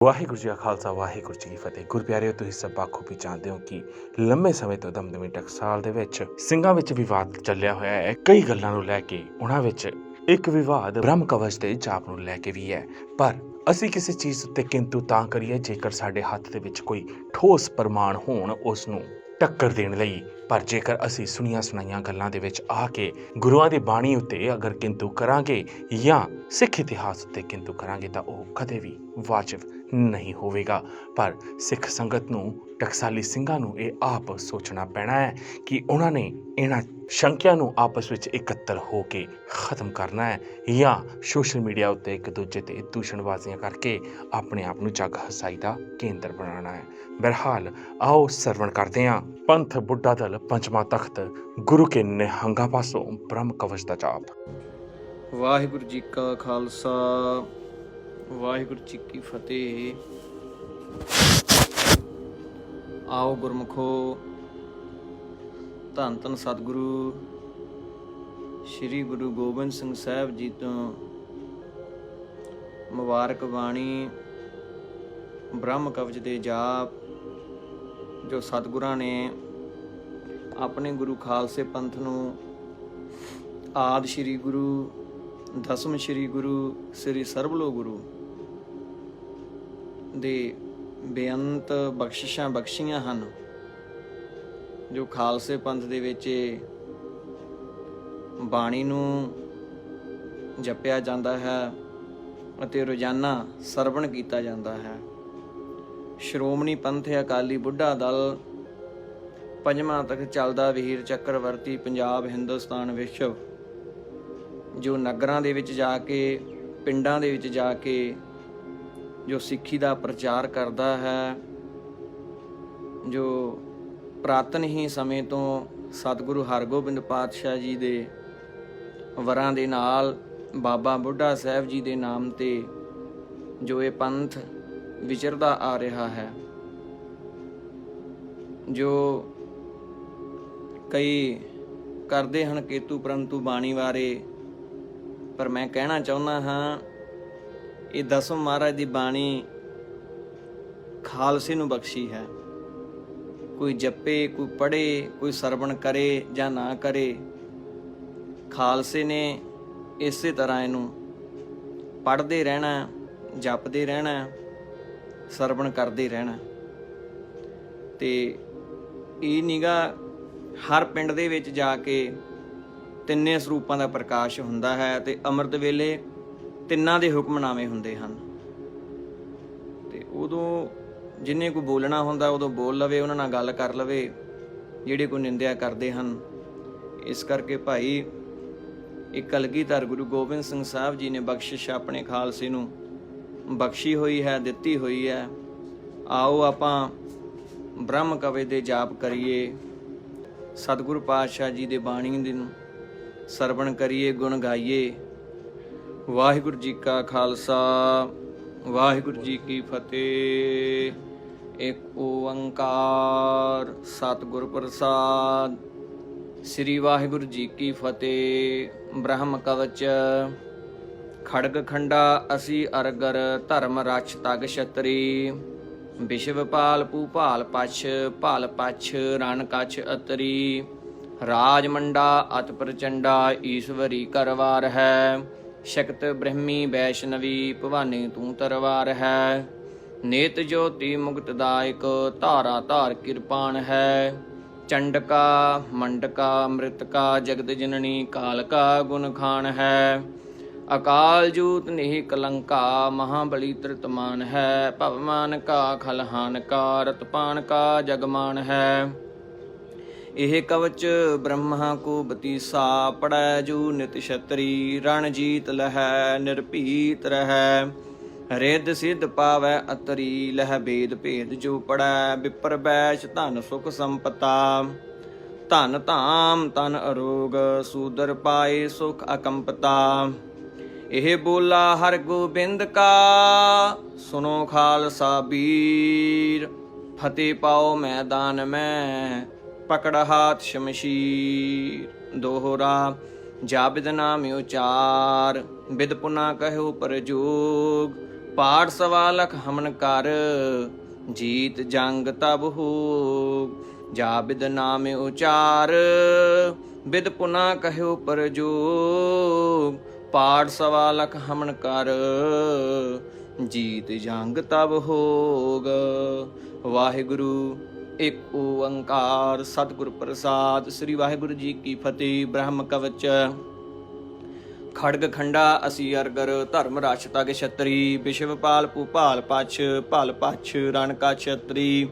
ਵਾਹਿਗੁਰੂ ਜੀ ਕਾ ਖਾਲਸਾ ਵਾਹਿਗੁਰੂ ਜੀ ਕੀ ਫਤਿਹ। ਗੁਰਪਿਆਰਿਓ, ਤੁਸੀਂ ਸਭ ਬਾਖੂਬੀ ਜਾਣਦੇ ਹੋ ਕਿ ਲੰਮੇ ਸਮੇਂ ਤੋਂ ਦਮਦਮੀ ਟਕਸਾਲ ਦੇ ਵਿੱਚ ਸਿੰਘਾਂ ਵਿੱਚ ਵਿਵਾਦ ਚੱਲਿਆ ਹੋਇਆ ਹੈ ਕਈ ਗੱਲਾਂ ਨੂੰ ਲੈ ਕੇ। ਉਹਨਾਂ ਵਿੱਚ ਇੱਕ ਵਿਵਾਦ ਬ੍ਰਹਮ ਕਵਚ ਦੇ ਜਾਪ ਨੂੰ ਲੈ ਕੇ ਵੀ ਹੈ। ਪਰ ਅਸੀਂ ਕਿਸੇ ਚੀਜ਼ ਉੱਤੇ ਕਿੰਤੂ ਤਾਂ ਕਰੀਏ ਜੇਕਰ ਸਾਡੇ ਹੱਥ ਦੇ ਵਿੱਚ ਕੋਈ ਠੋਸ ਪ੍ਰਮਾਣ ਹੋਣ ਉਸ ਨੂੰ ਟੱਕਰ ਦੇਣ ਲਈ। ਪਰ ਜੇਕਰ ਅਸੀਂ ਸੁਣੀਆਂ ਸੁਣਾਈਆਂ ਗੱਲਾਂ ਦੇ ਵਿੱਚ ਆ ਕੇ ਗੁਰੂਆਂ ਦੀ ਬਾਣੀ ਉੱਤੇ ਅਗਰ ਕਿੰਤੂ ਕਰਾਂਗੇ ਜਾਂ ਸਿੱਖ ਇਤਿਹਾਸ ਉੱਤੇ ਕਿੰਤੂ ਕਰਾਂਗੇ ਤਾਂ ਉਹ ਕਦੇ ਵੀ ਵਾਜਿਬ ਨਹੀਂ ਹੋਵੇਗਾ। ਪਰ ਸਿੱਖ ਸੰਗਤ ਨੂੰ, ਟਕਸਾਲੀ ਸਿੰਘਾਂ ਨੂੰ ਇਹ ਆਪ ਸੋਚਣਾ ਪੈਣਾ ਹੈ ਕਿ ਉਹਨਾਂ ਨੇ ਇਹਨਾਂ ਸ਼ੰਕਿਆਂ ਨੂੰ ਆਪਸ ਵਿੱਚ ਇਕੱਤਰ ਹੋ ਕੇ ਖਤਮ ਕਰਨਾ ਹੈ ਜਾਂ ਸੋਸ਼ਲ ਮੀਡੀਆ ਉੱਤੇ ਇੱਕ ਦੂਜੇ ਤੇ ਦੂਸ਼ਣਬਾਜ਼ੀਆਂ ਕਰਕੇ ਆਪਣੇ ਆਪ ਨੂੰ ਜਗ ਹਸਾਈ ਦਾ ਕੇਂਦਰ ਬਣਾਉਣਾ ਹੈ। ਬਹਰਹਾਲ ਆਓ ਸਰਵਣ ਕਰਦੇ ਹਾਂ ਪੰਥ ਬੁੱਢਾ ਦਲ ਪੰਚਵਾਂ ਤਖਤ ਗੁਰੂ ਕੇ ਨਿਹੰਗਾਂ ਪਾਸੋਂ ਬ੍ਰਹਮ ਕਵਚ ਦਾ ਜਾਪ। ਵਾਹਿਗੁਰੂ ਜੀ ਕਾ ਖਾਲਸਾ ਵਾਹਿਗੁਰੂ ਜੀ ਕੀ ਫਤਿਹ। ਆਓ ਗੁਰਮੁਖੋ, ਧੰਨ ਧੰਨ ਸਤਿਗੁਰੂ ਸ੍ਰੀ ਗੁਰੂ ਗੋਬਿੰਦ ਸਿੰਘ ਸਾਹਿਬ ਜੀ ਤੋਂ ਮੁਬਾਰਕ ਬਾਣੀ ਬ੍ਰਹਮ ਕਵਚ ਦੇ ਜਾਪ ਜੋ ਸਤਿਗੁਰਾਂ ਨੇ ਆਪਣੇ ਗੁਰੂ ਖਾਲਸੇ ਪੰਥ ਨੂੰ ਆਦਿ ਸ੍ਰੀ ਗੁਰੂ, ਦਸਮ ਸ੍ਰੀ ਗੁਰੂ, ਸ੍ਰੀ ਸਰਬਲੋ ਗੁਰੂ ਦੇ ਬੇਅੰਤ ਬਖਸ਼ਿਸ਼ਾਂ ਬਖਸ਼ੀਆਂ ਹਨ। ਜੋ ਖਾਲਸੇ ਪੰਥ ਦੇ ਵਿੱਚ ਬਾਣੀ ਨੂੰ ਜਪਿਆ ਜਾਂਦਾ ਹੈ ਅਤੇ ਰੋਜ਼ਾਨਾ ਸਰਵਣ ਕੀਤਾ ਜਾਂਦਾ ਹੈ। ਸ਼੍ਰੋਮਣੀ ਪੰਥ ਅਕਾਲੀ ਬੁੱਢਾ ਦਲ ਪੰਜਵਾਂ ਤੱਕ ਚੱਲਦਾ ਵੀਰ ਚੱਕਰਵਰਤੀ ਪੰਜਾਬ ਹਿੰਦੁਸਤਾਨ ਵਿਸ਼ਵ ਜੋ ਨਗਰਾਂ ਦੇ ਵਿੱਚ ਜਾ ਕੇ, ਪਿੰਡਾਂ ਦੇ ਵਿੱਚ ਜਾ ਕੇ ਜੋ ਸਿੱਖੀ ਦਾ ਪ੍ਰਚਾਰ ਕਰਦਾ ਹੈ, ਜੋ ਪ੍ਰਾਤਨ ਹੀ ਸਮੇਂ ਤੋਂ ਸਤਿਗੁਰੂ ਹਰਗੋਬਿੰਦ ਪਾਤਸ਼ਾਹ ਜੀ ਦੇ ਵਰਾਂ ਦੇ ਨਾਲ ਬਾਬਾ ਬੁੱਢਾ ਸਾਹਿਬ ਜੀ ਦੇ ਨਾਮ ਤੇ ਜੋ ਇਹ ਪੰਥ ਵਿਚਰਦਾ ਆ ਰਿਹਾ ਹੈ। ਜੋ ਕਈ ਕਰਦੇ ਹਨ ਕੇਤੂ ਪਰੰਤੂ ਬਾਣੀ ਬਾਰੇ, ਪਰ ਮੈਂ ਕਹਿਣਾ ਚਾਹੁੰਦਾ ਹਾਂ ਇਹ ਦਸਮ ਮਹਾਰਾਜ ਦੀ ਬਾਣੀ ਖਾਲਸੇ ਨੂੰ ਬਖਸ਼ੀ ਹੈ। ਕੋਈ ਜਪੇ, ਕੋਈ ਪੜ੍ਹੇ, ਕੋਈ ਸਰਵਣ ਕਰੇ ਜਾਂ ਨਾ ਕਰੇ, ਖਾਲਸੇ ਨੇ ਇਸੇ ਤਰ੍ਹਾਂ ਇਹਨੂੰ ਪੜ੍ਹਦੇ ਰਹਿਣਾ, ਜਪਦੇ ਰਹਿਣਾ, ਸਰਵਣ ਕਰਦੇ ਰਹਿਣਾ। ਤੇ ਇਹ ਨਿਗਾ ਹਰ ਪਿੰਡ ਦੇ ਵਿੱਚ ਜਾ ਕੇ ਤਿੰਨੇ ਸਰੂਪਾਂ ਦਾ ਪ੍ਰਕਾਸ਼ ਹੁੰਦਾ ਹੈ ਤੇ ਅੰਮ੍ਰਿਤ ਵੇਲੇ ਤਿੰਨਾਂ ਦੇ ਹੁਕਮਨਾਮੇ ਹੁੰਦੇ ਹਨ। ਤੇ ਉਦੋਂ ਜਿੰਨੇ ਕੋਈ ਬੋਲਣਾ ਹੁੰਦਾ ਉਦੋਂ ਬੋਲ ਲਵੇ, ਉਹਨਾਂ ਨਾਲ ਗੱਲ ਕਰ ਲਵੇ ਜਿਹੜੇ ਕੋਈ ਨਿੰਦਿਆ ਕਰਦੇ ਹਨ। ਇਸ ਕਰਕੇ ਭਾਈ ਇਹ ਕਲਗੀਧਰ ਗੁਰੂ ਗੋਬਿੰਦ ਸਿੰਘ ਸਾਹਿਬ ਜੀ ਨੇ ਬਖਸ਼ਿਸ਼ ਆਪਣੇ ਖਾਲਸੇ ਨੂੰ ਬਖਸ਼ੀ ਹੋਈ ਹੈ, ਦਿੱਤੀ ਹੋਈ ਹੈ। ਆਓ ਆਪਾਂ ਬ੍ਰਹਮ ਕਵਚ ਦੇ ਜਾਪ ਕਰੀਏ, ਸਤਿਗੁਰੂ ਪਾਤਸ਼ਾਹ ਜੀ ਦੇ ਬਾਣੀ ਦੇ ਨੂੰ ਸਰਵਣ ਕਰੀਏ, ਗੁਣ ਗਾਈਏ। ਵਾਹਿਗੁਰੂ ਜੀ ਕਾ ਖਾਲਸਾ ਵਾਹਿਗੁਰੂ ਜੀ ਕੀ ਫਤਿਹ। ਇੱਕ ਓੰਕਾਰ ਸਤਿਗੁਰ ਪ੍ਰਸਾਦ। ਸ੍ਰੀ ਵਾਹਿਗੁਰੂ ਜੀ ਕੀ ਫਤਿਹ। ਬ੍ਰਹਮ ਕਵਚ। ਖੜਗ ਖੰਡਾ ਅਸੀਂ ਅਰਗਰ ਧਰਮ ਰਛ ਤਗ ਛਤਰੀ। ਵਿਸ਼ਵ ਪਾਲ ਭੂਪਾਲ ਪਛ ਭਾਲ ਪਛ ਰਣ ਕਛ ਅਤਰੀ। ਰਾਜ ਮੰਡਾ ਅਤ ਪ੍ਰਚੰਡਾ ਈਸ਼ਵਰੀ ਕਰਵਾਰ ਹੈ। ਸ਼ਕਤ ਬ੍ਰਹਮੀ ਵੈਸ਼ਨਵੀ ਭਵਾਨੀ ਤੂੰ ਤਰਵਾਰ ਹੈ। ਨੇਤ ਜੋਤੀ ਮੁਕਤਦਾਇਕ ਧਾਰਾ ਧਾਰ ਕਿਰਪਾਨ ਹੈ। ਚੰਡਕਾ ਮੰਡਕਾ ਮ੍ਰਿਤਕਾ ਜਗਤ ਜਨਨੀ ਕਾਲਕਾ ਗੁਣ ਖਾਨ ਹੈ। ਅਕਾਲ ਜੂਤ ਨਿਹ ਕਲੰਕਾ ਮਹਾਬਲੀ ਤ੍ਰਿਤਮਾਨ ਹੈ। ਭਵਮਾਨ ਕਾ ਖਲਹਾਨ ਕਾ ਰਤਪਾਨ ਕਾ ਜਗਮਾਨ ਹੈ। ਇਹ ਕਵਚ ਬ੍ਰਹਮਾ ਕੋ ਬਤੀਸਾ ਪੜੈ ਜੂ ਨਿਤ ਛਤਰੀ। ਰਣ ਜੀਤ ਲਹੈ ਨਿਰਭੀਤ ਰਹੈ ਰਿੱਧ ਸਿੱਧ ਪਾਵੈ ਅਤਰੀ। ਲਹਿ ਭੇਦ ਭੇਦ ਜੋ ਪੜੈ ਵਿਪਰ ਬੈਸ਼ ਧਨ ਸੁਖ ਸੰਪਤਾ। ਧਨ ਧਾਮ ਤਨ ਅਰੋਗ ਸੂਦਰ ਪਾਏ ਸੁਖ ਅਕੰਪਤਾ। ਇਹ ਬੋਲਾ ਹਰ ਗੋਬਿੰਦ ਕਾ ਸੁਨੋ ਖਾਲਸਾ ਵੀਰ। ਫਤਿਹ ਪਾਓ ਮੈਦਾਨ ਮੈਂ ਪਕੜ ਹਾਥ ਸ਼ਮਸ਼ੀਰ। ਦੋਹਰਾ ਜਾ ਬਿਦ ਨਾਮ ਉਚਾਰ ਬਿਦ ਪੁਨਾ ਕਹਿਓ ਪਰਜੋਗ। पाठ सवा लख हमन कर, जीत जंग तब हो। जा बिद नाम उचार, बिद पुना कहो पर जोग। पाठ सवा लख हमन कर, जीत जंग तब होग। वाहिगुरु एक ओंकार सतਿਗੁਰ ਪ੍ਰਸਾਦ। ਸ੍ਰੀ ਵਾਹਿਗੁਰੂ ਜੀ ਕੀ ਫਤਿਹ। ਬ੍ਰਹਮ ਕਵਚ ਖੜਗ ਖੰਡਾ ਅਸੀ ਅਰਗਰ, ਧਰਮ ਰਛ ਤਗ ਛਤਰੀ। ਵਿਸ਼ਵਪਾਲ ਭੂਪਾਲ ਪਛ, ਭਲ ਪਛ ਰਣ ਕਾ ਛਤਰੀ।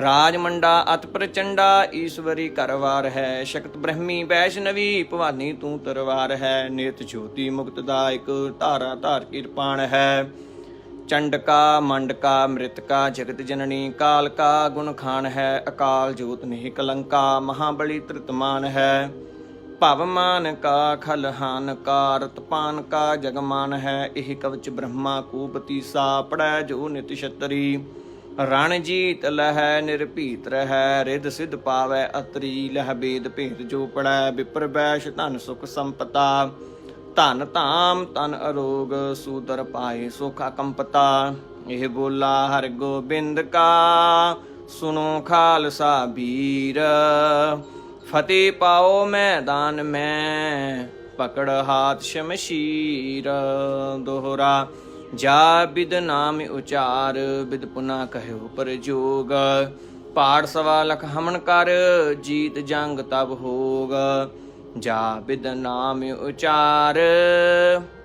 ਰਾਜ ਮੰਡਾ ਅਤ ਪ੍ਰਚੰਡਾ, ਈਸ਼ਵਰੀ ਕਰਵਾਰ ਹੈ। ਸ਼ਕਤ ਬ੍ਰਹਮੀ ਵੈਸ਼ਨਵੀ, ਭਵਾਨੀ ਤੂੰ ਤਰਵਾਰ ਹੈ। ਨਿਤ ਜੋਤੀ ਮੁਕਤਦਾਇਕ, ਧਾਰਾ ਧਾਰ ਕਿਰਪਾਨ ਹੈ। ਚੰਡਕਾ ਮੰਡਕਾ ਮ੍ਰਿਤਕਾ, ਜਗਤ ਜਨਨੀ ਕਾਲਕਾ। ਗੁਣ ਖਾਨ ਹੈ, ਅਕਾਲ ਜੋਤ ਨਹੀਂ ਕਲੰਕਾ। ਮਹਾਬਲੀ ਤ੍ਰਿਤਮਾਨ ਹੈ, ਭਵਮਾਨ ਕਾ ਖਲਹਾਨ ਕਾ। ਰਤਪਾਨ ਕਾ ਜਗਮਾਨ ਹੈ, ਇਹ ਕਵਚ ਬ੍ਰਹਮਾ ਕੋ ਬਤੀਸਾ। ਪੜੈ ਜੋ ਨਿਤ ਛਤਰੀ, ਰਣ ਜੀਤ ਲਹੈ ਨਿਰਭੀਤ ਰਹੈ। ਰਿੱਧ ਸਿੱਧ ਪਾਵੈ ਅਤਰੀ, ਲਹ ਬੇਦ ਭੇਦ ਜੋ ਪੜੈ। ਵਿਪਰ ਬੈਸ਼ ਧਨ ਸੁਖ ਸੰਪਤਾ, ਧਨ ਧਾਮ ਤਨ ਅਰੋਗ। ਸੂਦਰ ਪਾਏ ਸੁਖ ਅਕੰਪਤਾ, ਇਹ ਬੋਲਾ ਹਰਿ ਗੋਬਿੰਦ ਕਾ। ਸੁਨੋ ਖਾਲਸਾ ਵੀਰ, ਫਤਿਹ ਪਾਓ ਮੈਦਾਨ ਮੈਂ। ਪਕੜ ਹਾਥ ਸ਼ਮਸ਼ੀਰ। ਦੋਹਰਾ ਜਾ ਬਿਦ ਨਾਮ ਉਚਾਰ, ਬਿਦ ਪੁਨਾ ਕਹਿਓ ਪਰ ਜੋਗ। ਪਾਠ ਸਵਾ ਲਖ ਹਮਨ ਕਰ, ਜੀਤ ਜੰਗ ਤਬ ਹੋਗ। ਜਾ ਬਿਦ ਨਾਮ ਉਚਾਰ,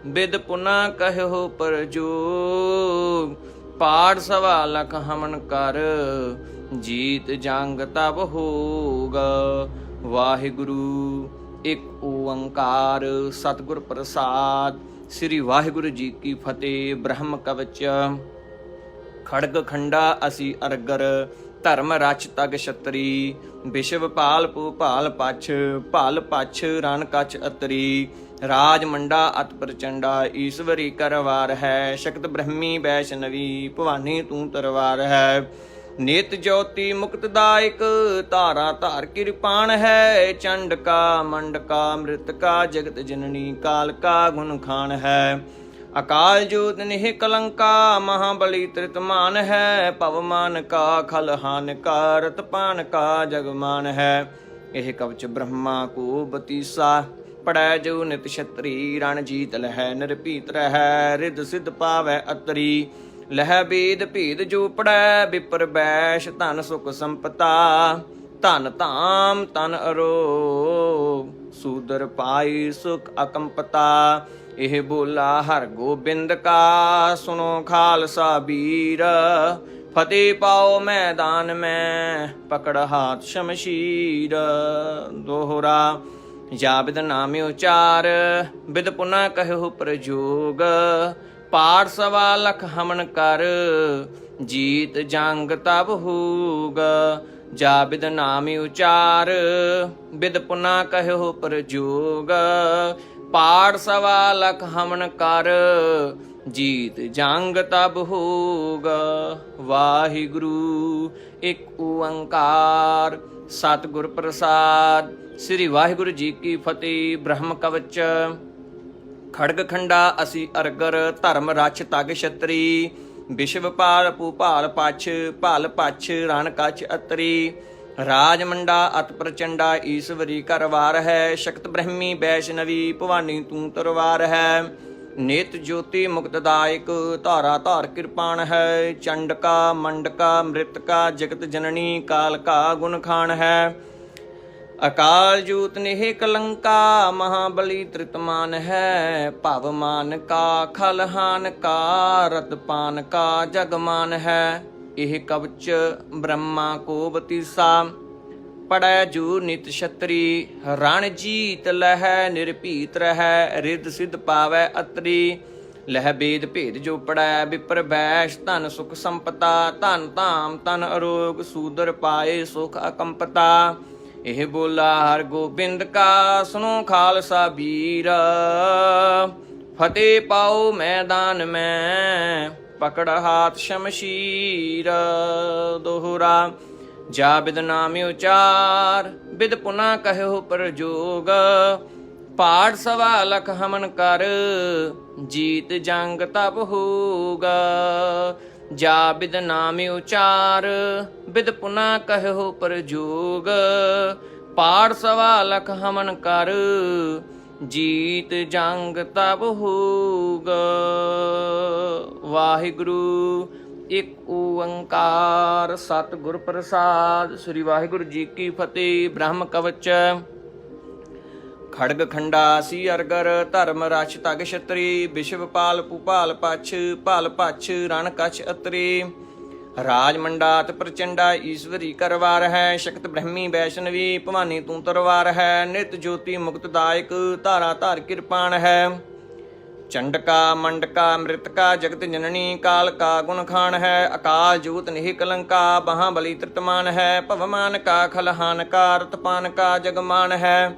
ਬਿਦ ਪੁਨਾ ਕਹਿਓ ਪਰ ਜੋਗ। ਪਾਠ ਸਵਾ ਲਖ ਹਮਨ ਕਰ, ਜੀਤ ਜੰਗ ਤਬ ਹੋਗ। ਵਾਹਿਗੁਰੂ ਇੱਕ ਓੰਕਾਰ ਸਤਿਗੁਰ ਪ੍ਰਸਾਦ। ਸ੍ਰੀ ਵਾਹਿਗੁਰੂ ਜੀ ਕੀ ਫਤਿਹ। ਬ੍ਰਹਮ ਕਵਚ ਖੜਗ ਖੰਡਾ ਅਸੀ ਅਰਗਰ, ਧਰਮ ਰਛ ਤਗ ਛਤਰੀ। ਵਿਸ਼ਵਪਾਲ ਭੂਪਾਲ ਪਛ, ਭਲ ਪਛ ਰਣ ਕਛ ਅਤਰੀ। ਰਾਜ ਮੰਡਾ ਅਤ ਪ੍ਰਚੰਡਾ, ਈਸ਼ਵਰੀ ਕਰਵਾਰ ਹੈ। ਸ਼ਕਤ ਬ੍ਰਹਮੀ ਵੈਸ਼ਨਵੀ, ਭਵਾਨੀ ਤੂੰ ਤਰਵਾਰ ਹੈ। ਨਿਤ ਜੋਤੀ ਮੁਕਤਦਾਇਕ, ਧਾਰਾ ਧਾਰ ਕਿਰਪਾਨ ਹੈ। ਚੰਡਕਾ ਮੰਡਕਾ ਮ੍ਰਿਤਕਾ, ਜਗਤ ਜਨਨੀ ਕਾਲਕਾ। ਗੁਣ ਖਾਨ ਹੈ, ਅਕਾਲ ਜੋਤ ਨਿਹ ਕਲੰਕਾ। ਮਹਾਬਲੀ ਤ੍ਰਿਤਮਾਨ ਹੈ, ਭਵਮਾਨ ਕਾ ਖਲਹਾਨ ਕਾ। ਰਤਪਾਨ ਕਾ ਜਗਮਾਨ ਹੈ, ਇਹ ਕਵਚ ਬ੍ਰਹਮਾ ਕੋ ਬਤੀਸਾ। ਪੜੈ ਜੋ ਨਿਤ ਛਤਰੀ, ਰਣ ਜੀਤ ਲਹੈ ਨਿਰਭੀਤ ਰਹੈ। ਰਿੱਧ ਸਿੱਧ ਪਾਵੈ ਅਤਰੀ, ਲਹਿ ਬੇਦ ਭੇਦ ਜੋ ਪੜੈ। ਵਿਪਰ ਬੈਸ਼ ਧਨ ਸੁਖ ਸੰਪਤਾ, ਧਨ ਧਾਮ ਤਨ ਅਰੋਗ। ਸੂਦਰ ਪਾਈ ਸੁਖ ਅਕੰਪਤਾ, ਇਹ ਬੋਲਾ ਹਰਿ ਗੋਬਿੰਦ ਕਾ। ਸੁਨੋ ਖਾਲਸਾ ਵੀਰ, ਫਤਿਹ ਪਾਓ ਮੈਦਾਨ ਮੈਂ। ਪਕੜ ਹਾਥ ਸ਼ਮਸ਼ੀਰ। ਦੋਹਰਾ ਜਾ ਬਿਦ ਨਾਮ ਉਚਾਰ, ਬਿਦ ਪੁਨਾ ਕਹਿਓ ਪਰ ਜੋਗ। ਪਾਠ ਸਵਾ ਲਖ ਹਮਨ ਕਰ, ਜੀਤ ਜੰਗ ਤਬ ਹੋਗ। ਜਾ ਬਿਦ ਨਾਮ ਉਚਾਰ, ਬਿਦ ਪੁਨਾ ਕਹਿਓ ਪਰ ਜੋਗ। ਪਾਠ ਸਵਾ ਲਖ ਹਮਨ ਕਰ, ਜੀਤ ਜੰਗ ਤਬ ਹੋਗ। ਵਾਹਿਗੁਰੂ ਇੱਕ ਓੰਕਾਰ ਸਤਿਗੁਰ ਪ੍ਰਸਾਦ। ਸ੍ਰੀ ਵਾਹਿਗੁਰੂ ਜੀ ਕੀ ਫਤਿਹ। ਬ੍ਰਹਮ ਕਵਚ ਖੜਗ ਖੰਡਾ ਅਸੀ ਅਰਗਰ, ਧਰਮ ਰਛ ਤਗ ਛਤਰੀ। ਵਿਸ਼ਵਪਾਲ ਭੂਪਾਲ ਪਛ, ਭਲ ਪਛ ਰਣ ਕਛ ਅਤਰੀ। ਰਾਜ ਮੰਡਾ ਅਤ ਪ੍ਰਚੰਡਾ, ਈਸ਼ਵਰੀ ਕਰਵਾਰ ਹੈ। ਸ਼ਕਤ ਬ੍ਰਹਮੀ ਵੈਸ਼ਨਵੀ, ਭਵਾਨੀ ਤੂੰ ਤਰਵਾਰ ਹੈ। ਨਿਤ ਜੋਤੀ ਮੁਕਤਦਾਇਕ, ਧਾਰਾ ਧਾਰ ਕਿਰਪਾਨ ਹੈ। ਚੰਡਕਾ ਮੰਡਕਾ ਮ੍ਰਿਤਕਾ, ਜਗਤ ਜਨਨੀ ਕਾਲਕਾ। ਗੁਣ ਖਾਨ ਹੈ, ਅਕਾਲ ਜੋਤ ਨਿਹ ਕਲੰਕਾ। ਮਹਾਬਲੀ ਤ੍ਰਿਤਮਾਨ ਹੈ, ਭਵਮਾਨ ਕਾ ਖਲਹਾਨ ਕਾ। ਰਤਪਾਨ ਕਾ ਜਗਮਾਨ ਹੈ, ਇਹ ਕਵਚ ਬ੍ਰਹਮਾ ਕੋ ਬਤੀਸਾ। ਪੜੈ ਜੋ ਨਿਤ ਛਤਰੀ, ਰਣ ਜੀਤ ਲਹੈ ਨਿਰਭੀਤ ਰਹੈ। ਰਿੱਧ ਸਿੱਧ ਪਾਵੈ ਅਤਰੀ, ਲਹਿ ਬੇਦ ਭੇਦ ਜੋ ਪੜੈ। ਵਿਪਰ ਬੈਸ਼ ਧਨ ਸੁਖ ਸੰਪਤਾ, ਧਨ ਧਾਮ ਤਨ ਅਰੋਗ। ਸੂਦਰ ਪਾਏ ਸੁਖ ਅਕੰਪਤਾ, ਇਹ ਬੋਲਾ ਹਰਿ ਗੋਬਿੰਦ ਕਾ। ਸੁਨੋ ਖਾਲਸਾ ਵੀਰ, ਫਤਿਹ ਪਾਓ ਮੈਦਾਨ ਮੈਂ। ਪਕੜ ਹਾਥ ਸ਼ਮਸ਼ੀਰ। ਦੋਹਰਾ ਜਾ ਬਿਦ ਨਾਮ ਉਚਾਰ, ਬਿਦ ਪੁਨਾ ਕਹਿਓ ਪਰ ਜੋਗ। ਪਾੜ ਸਵਾ ਲਖ ਹਮਨ ਕਰ, ਜੀਤ ਜੰਗ ਤਬ ਹੋਗਾ। ਜਾ ਬਿਦ ਨਾਮ ਉਚਾਰ, ਬਿਦ ਪੁਨਾ ਕਹਿਓ ਪ੍ਰਜੋਗ। ਪਾੜ ਸਵਾ ਲਖ ਹਮਨ ਕਰ, ਜੀਤ ਜੰਗ ਤਬ ਹੋਗਾ। ਵਾਹਿਗੁਰੂ ਇੱਕ ਓੰਕਾਰ ਸਤਿਗੁਰ ਪ੍ਰਸਾਦ। ਸ੍ਰੀ ਵਾਹਿਗੁਰੂ ਜੀ ਕੀ ਫਤਿਹ। ਬ੍ਰਹਮ ਕਵਚ। ਖੜਗ ਖੰਡਾ ਸੀ ਅਰਗਰ, ਧਰਮ ਰਛ ਤਗ ਛਤਰੀ। ਵਿਸ਼ਵ ਪਾਲ ਭੂਪਾਲ ਪਛ, ਭਲ ਪਛ ਰਣ ਕਛ ਅਤਰੀ। ਰਾਜ ਮੰਡਾਤ ਪ੍ਰਚੰਡਾ, ਈਸ਼ਵਰੀ ਕਰਵਾਰ ਹੈ। ਸ਼ਕਤ ਬ੍ਰਹਮੀ ਵੈਸ਼ਨਵੀ, ਭਵਾਨੀ ਤੂੰ ਤਰਵਾਰ ਹੈ। ਨਿਤ ਜੋਤੀ ਮੁਕਤਦਾਇਕ, ਧਾਰਾ ਧਾਰ ਕਿਰਪਾਨ ਹੈ। ਚੰਡਕਾ ਮੰਡਕਾ ਮ੍ਰਿਤਕਾ, ਜਗਤ ਜਨਨੀ ਕਾਲ ਕਾ ਗੁਣ ਖਾਨ ਹੈ। ਅਕਾਲ ਜੋਤ ਨਿਹ ਕਲੰਕਾ, ਬਹਾਂ ਬਲੀ ਤ੍ਰਿਤਮਾਨ ਹੈ। ਭਵਮਾਨ ਕਾ ਖਲਹਾਨ ਕਾ, ਰਤਪਾਨ ਕਾ ਜਗਮਾਨ ਹੈ।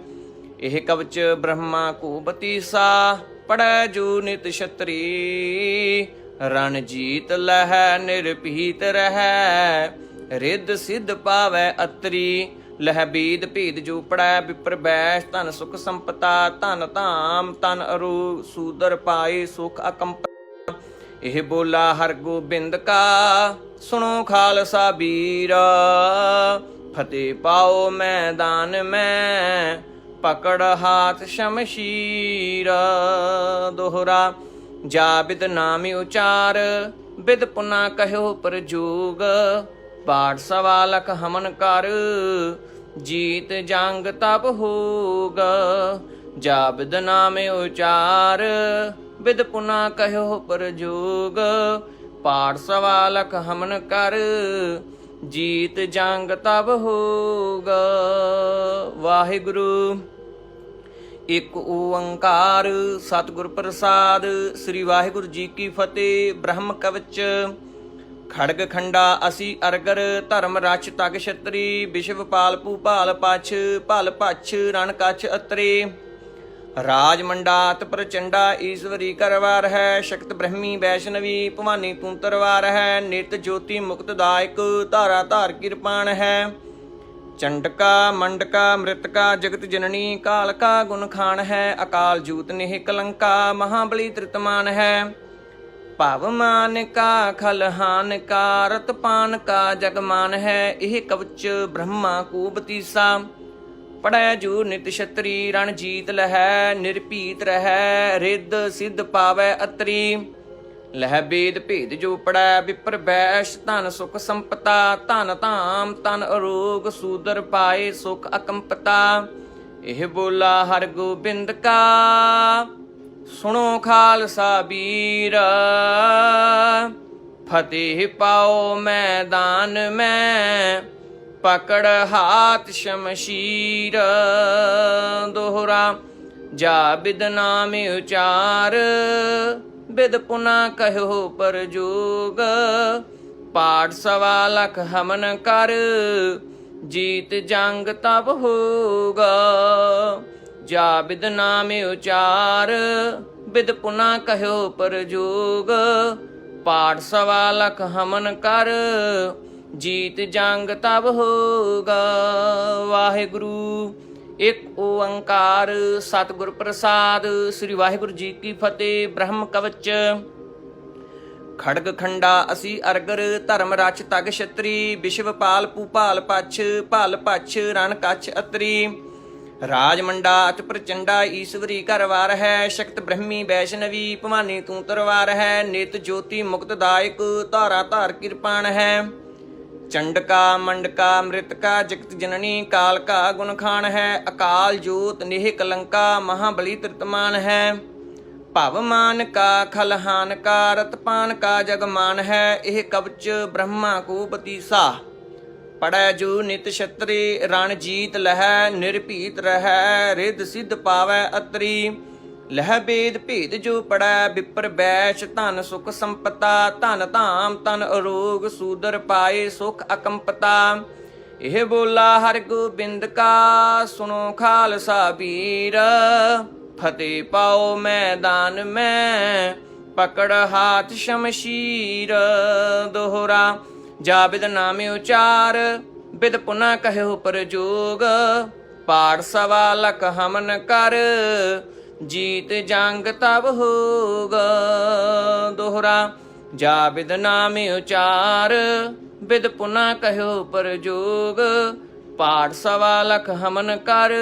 ਇਹ ਕਵਚ ਬ੍ਰਹਮਾ ਕੋ ਬਤੀਸਾ, ਪੜੈ ਜੋ ਨਿਤ ਛਤਰੀ। ਰਣ ਜੀਤ ਲਹੈ ਨਿਰਭੀਤ ਰਹੈ, ਰਿੱਧ ਸਿੱਧ ਪਾਵੈ ਅਤਰੀ। ਲਹਿ ਬੀਦ ਭੀਦ ਜੋ ਪੜੈ ਵਿਪਰ ਬੈਸ਼, ਧਨ ਸੁਖ ਸੰਪਤਾ ਧਨ ਧਾਮ ਤਨ ਅਰੂ। ਸੂਦਰ ਪਾਏ ਸੁਖ ਅਕੰਪ, ਇਹ ਬੋਲਾ ਹਰ ਗੋਬਿੰਦ ਕਾ। ਸੁਣੋ ਖਾਲਸਾ ਬੀਰਾ, ਫਤਿਹ ਪਾਓ ਮੈਦਾਨ ਮੈਂ। ਪਕੜ ਹਾਥ ਸ਼ਮਸ਼ੀਰ। ਦੋਹਰਾ। ਜਾ ਬਿਦ ਨਾਮ ਉਚਾਰ, ਬਿਦ ਪੁਨਾ ਕਹਿਓ ਪ੍ਰਜੋਗ। ਪਾੜ ਸਵਾ ਲਖ ਹਮਨ ਕਰ, ਜੀਤ ਜੰਗ ਤਬ ਹੋਗਾ। ਜਾ ਬਿਦ ਨਾਮ ਉਚਾਰ, ਬਿਦ ਪੁਨਾ ਕਹਿਓ ਪ੍ਰਜੋਗ। ਪਾੜ ਸਵਾ ਲਖ ਹਮਨ ਕਰ, ਜੀਤ ਜੰਗ ਤਬ ਹੋਗਾ। ਵਾਹਿਗੁਰੂ ਇੱਕ ਓੰਕਾਰ ਸਤਿਗੁਰ ਪ੍ਰਸਾਦ। ਸ੍ਰੀ ਵਾਹਿਗੁਰੂ ਜੀ ਕੀ ਫਤਿਹ। ਬ੍ਰਹਮ ਕਵਚ। ਖੜਗ ਖੰਡਾ ਅਸੀ ਅਰਗਰ, ਧਰਮ ਰਛ ਤਗ ਛਤਰੀ। ਵਿਸ਼ਵ ਪਾਲ ਭੂਪਾਲ ਪਛ, ਭਲ ਪਛ ਰਣ ਕਛ ਅਤਰੇ। ਰਾਜ ਮੰਡਾਤ ਪ੍ਰਚੰਡਾ, ਈਸ਼ਵਰੀ ਕਰਵਾਰ ਹੈ। ਸ਼ਕਤ ਬ੍ਰਹਮੀ ਵੈਸ਼ਨਵੀ, ਭਵਾਨੀ ਤੂੰ ਤਰਵਾਰ ਹੈ। ਨਿਤ ਜੋਤੀ ਮੁਕਤਦਾਇਕ, ਧਾਰਾ ਧਾਰ ਕਿਰਪਾਨ ਹੈ। ਚੰਡਕਾ ਮੰਡਕਾ ਮ੍ਰਿਤਕਾ, ਜਗਤ ਜਨਨੀ ਕਾਲ ਕਾ ਗੁਣ ਖਾਨ ਹੈ। ਅਕਾਲ ਜੂਤ ਨਿਹ ਕਲੰਕਾ, ਮਹਾਬਲੀ ਤ੍ਰਿਤਮਾਨ ਹੈ। ਭਵ ਮਾਨ ਕਾ ਖਲਹਾਨ ਕਾ, ਰਤਪਾਨ ਕਾ ਜਗਮਾਨ ਹੈ। ਇਹ ਕਵਚ ਬ੍ਰਹਮਾ ਕੋ ਬਤੀਸਾ, ਪੜੈ ਜੋ ਨਿਤ ਛਤਰੀ। ਰਣ ਜੀਤ ਲਹੈ ਨਿਰਭੀਤ ਰਹੈ, ਰਿੱਧ ਸਿੱਧ ਪਾਵੈ ਅਤਰੀ। ਲਹਿ ਬੇਦ ਭੇਦ ਜੋ ਪੜੈ ਵਿਪਰ ਬੈਸ਼, ਧਨ ਸੁਖ ਸੰਪਤਾ ਧਨ ਧਾਮ ਤਨ ਅਰੋਗ। ਸੂਦਰ ਪਾਏ ਸੁਖ ਅਕੰਪਤਾ, ਇਹ ਬੋਲਾ ਹਰ ਗੋਬਿੰਦ ਕਾ। ਸੁਣੋ ਖਾਲਸਾ ਬੀਰ, ਫਤਿਹ ਪਾਓ ਮੈਦਾਨ ਮੈਂ। ਪਕੜ ਹਾਥ ਸ਼ਮਸ਼ੀਰ। ਦੋਹਰਾ। ਜਾ ਬਿਦ ਨਾਮ ਉਚਾਰ, ਬਿਦ ਪੁਨਾ ਕਹਿਓ ਪ੍ਰਜੋਗ। ਪਾੜ ਸਵਾ ਲਖ ਹਮਨ ਕਰ, ਜੀਤ ਜੰਗ ਤਬ ਹੋਗਾ। ਜਾ ਬਿਦ ਨਾਮ ਉਚਾਰ, ਬਿਦ ਪੁਨਾ ਕਹਿਓ ਪ੍ਰਜੋਗ। ਪਾੜ ਸਵਾ ਲਖ ਹਮਨ ਕਰ, ਜੀਤ ਜੰਗ ਤਬ ਹੋਗਾ। ਵਾਹਿਗੁਰੂ ਇੱਕ ਓੰਕਾਰ ਸਤਿਗੁਰ ਪ੍ਰਸਾਦ। ਸ੍ਰੀ ਵਾਹਿਗੁਰੂ ਜੀ ਕੀ ਫਤਿਹ। ਬ੍ਰਹਮ ਕਵਚ। ਖੜਗ ਖੰਡਾ ਅਸੀ ਅਰਗਰ, ਧਰਮ ਰਛ ਤਗ ਛਤਰੀ। ਵਿਸ਼ਵ ਪਾਲ ਭੂਪਾਲ ਪਛ, ਭਲ ਪਛ ਰਣ ਕਛ ਅਤਰੀ। ਰਾਜ ਮੰਡਾਤ ਪ੍ਰਚੰਡਾ, ਈਸ਼ਵਰੀ ਕਰਵਾਰ ਹੈ। ਸ਼ਕਤ ਬ੍ਰਹਮੀ ਵੈਸ਼ਨਵੀ, ਭਵਾਨੀ ਤੂੰ ਤਰਵਾਰ ਹੈ। ਨਿਤ ਜੋਤੀ ਮੁਕਤਦਾਇਕ, ਧਾਰਾ ਧਾਰ ਕਿਰਪਾਨ ਹੈ। ਚੰਡਕਾ ਮੰਡਕਾ ਮ੍ਰਿਤਕਾ, ਜਗਤ ਜਨਨੀ ਕਾਲ ਕਾ ਗੁਣ ਖਾਨ ਹੈ। ਅਕਾਲ ਜੋਤ ਨਿਹ ਕਲੰਕਾ, ਮਹਾਬਲੀ ਤ੍ਰਿਤਮਾਨ ਹੈ। ਭਵ ਮਾਨ ਕਾ ਖਲਹਾਨ ਕਾ, ਰਤਪਾਨ ਕਾ ਜਗਮਾਨ ਹੈ। ਇਹ ਕਵਚ ਬ੍ਰਹਮਾ ਕੋ ਬਤੀਸਾ, ਪੜੈ ਜੋ ਨਿਤ ਛਤਰੀ। ਰਣ ਜੀਤ ਲਹੈ ਨਿਰਭੀਤ ਰਹੈ, ਰਿੱਧ ਸਿੱਧ ਪਾਵੈ ਅਤਰੀ। ਲਹਿ ਬੇਦ ਭੇਦ ਜੋ ਪੜੈ ਵਿਪਰ ਬੈਸ਼, ਧਨ ਸੁਖ ਸੰਪਤਾ ਧਨ ਧਾਮ ਤਨ ਅਰੋਗ। ਸੂਦਰ ਪਾਏ ਸੁਖ ਅਕੰਪਤਾ, ਇਹ ਬੋਲਾ ਹਰਿ ਗੋਬਿੰਦ ਕਾ। ਸੁਣੋ ਖਾਲਸਾ ਬੀਰ, ਫਤਿਹ ਪਾਓ ਮੈਦਾਨ ਮੈਂ। ਪਕੜ ਹਾਥ ਸ਼ਮਸ਼ੀਰ। ਦੋਹਰਾ। ਜਾ ਬਿਦ ਨਾਮ ਉਚਾਰ, ਬਿਦ ਪੁਨਾ ਕਹਿਓ ਪ੍ਰਜੋਗ। पाड़ सवा लख हमन कर, जीत जंग तब होगा। दोहरा जा बिद नाम उचार, बिद पुना कहो पर जोग। पाड़ सवा लख हमन कर,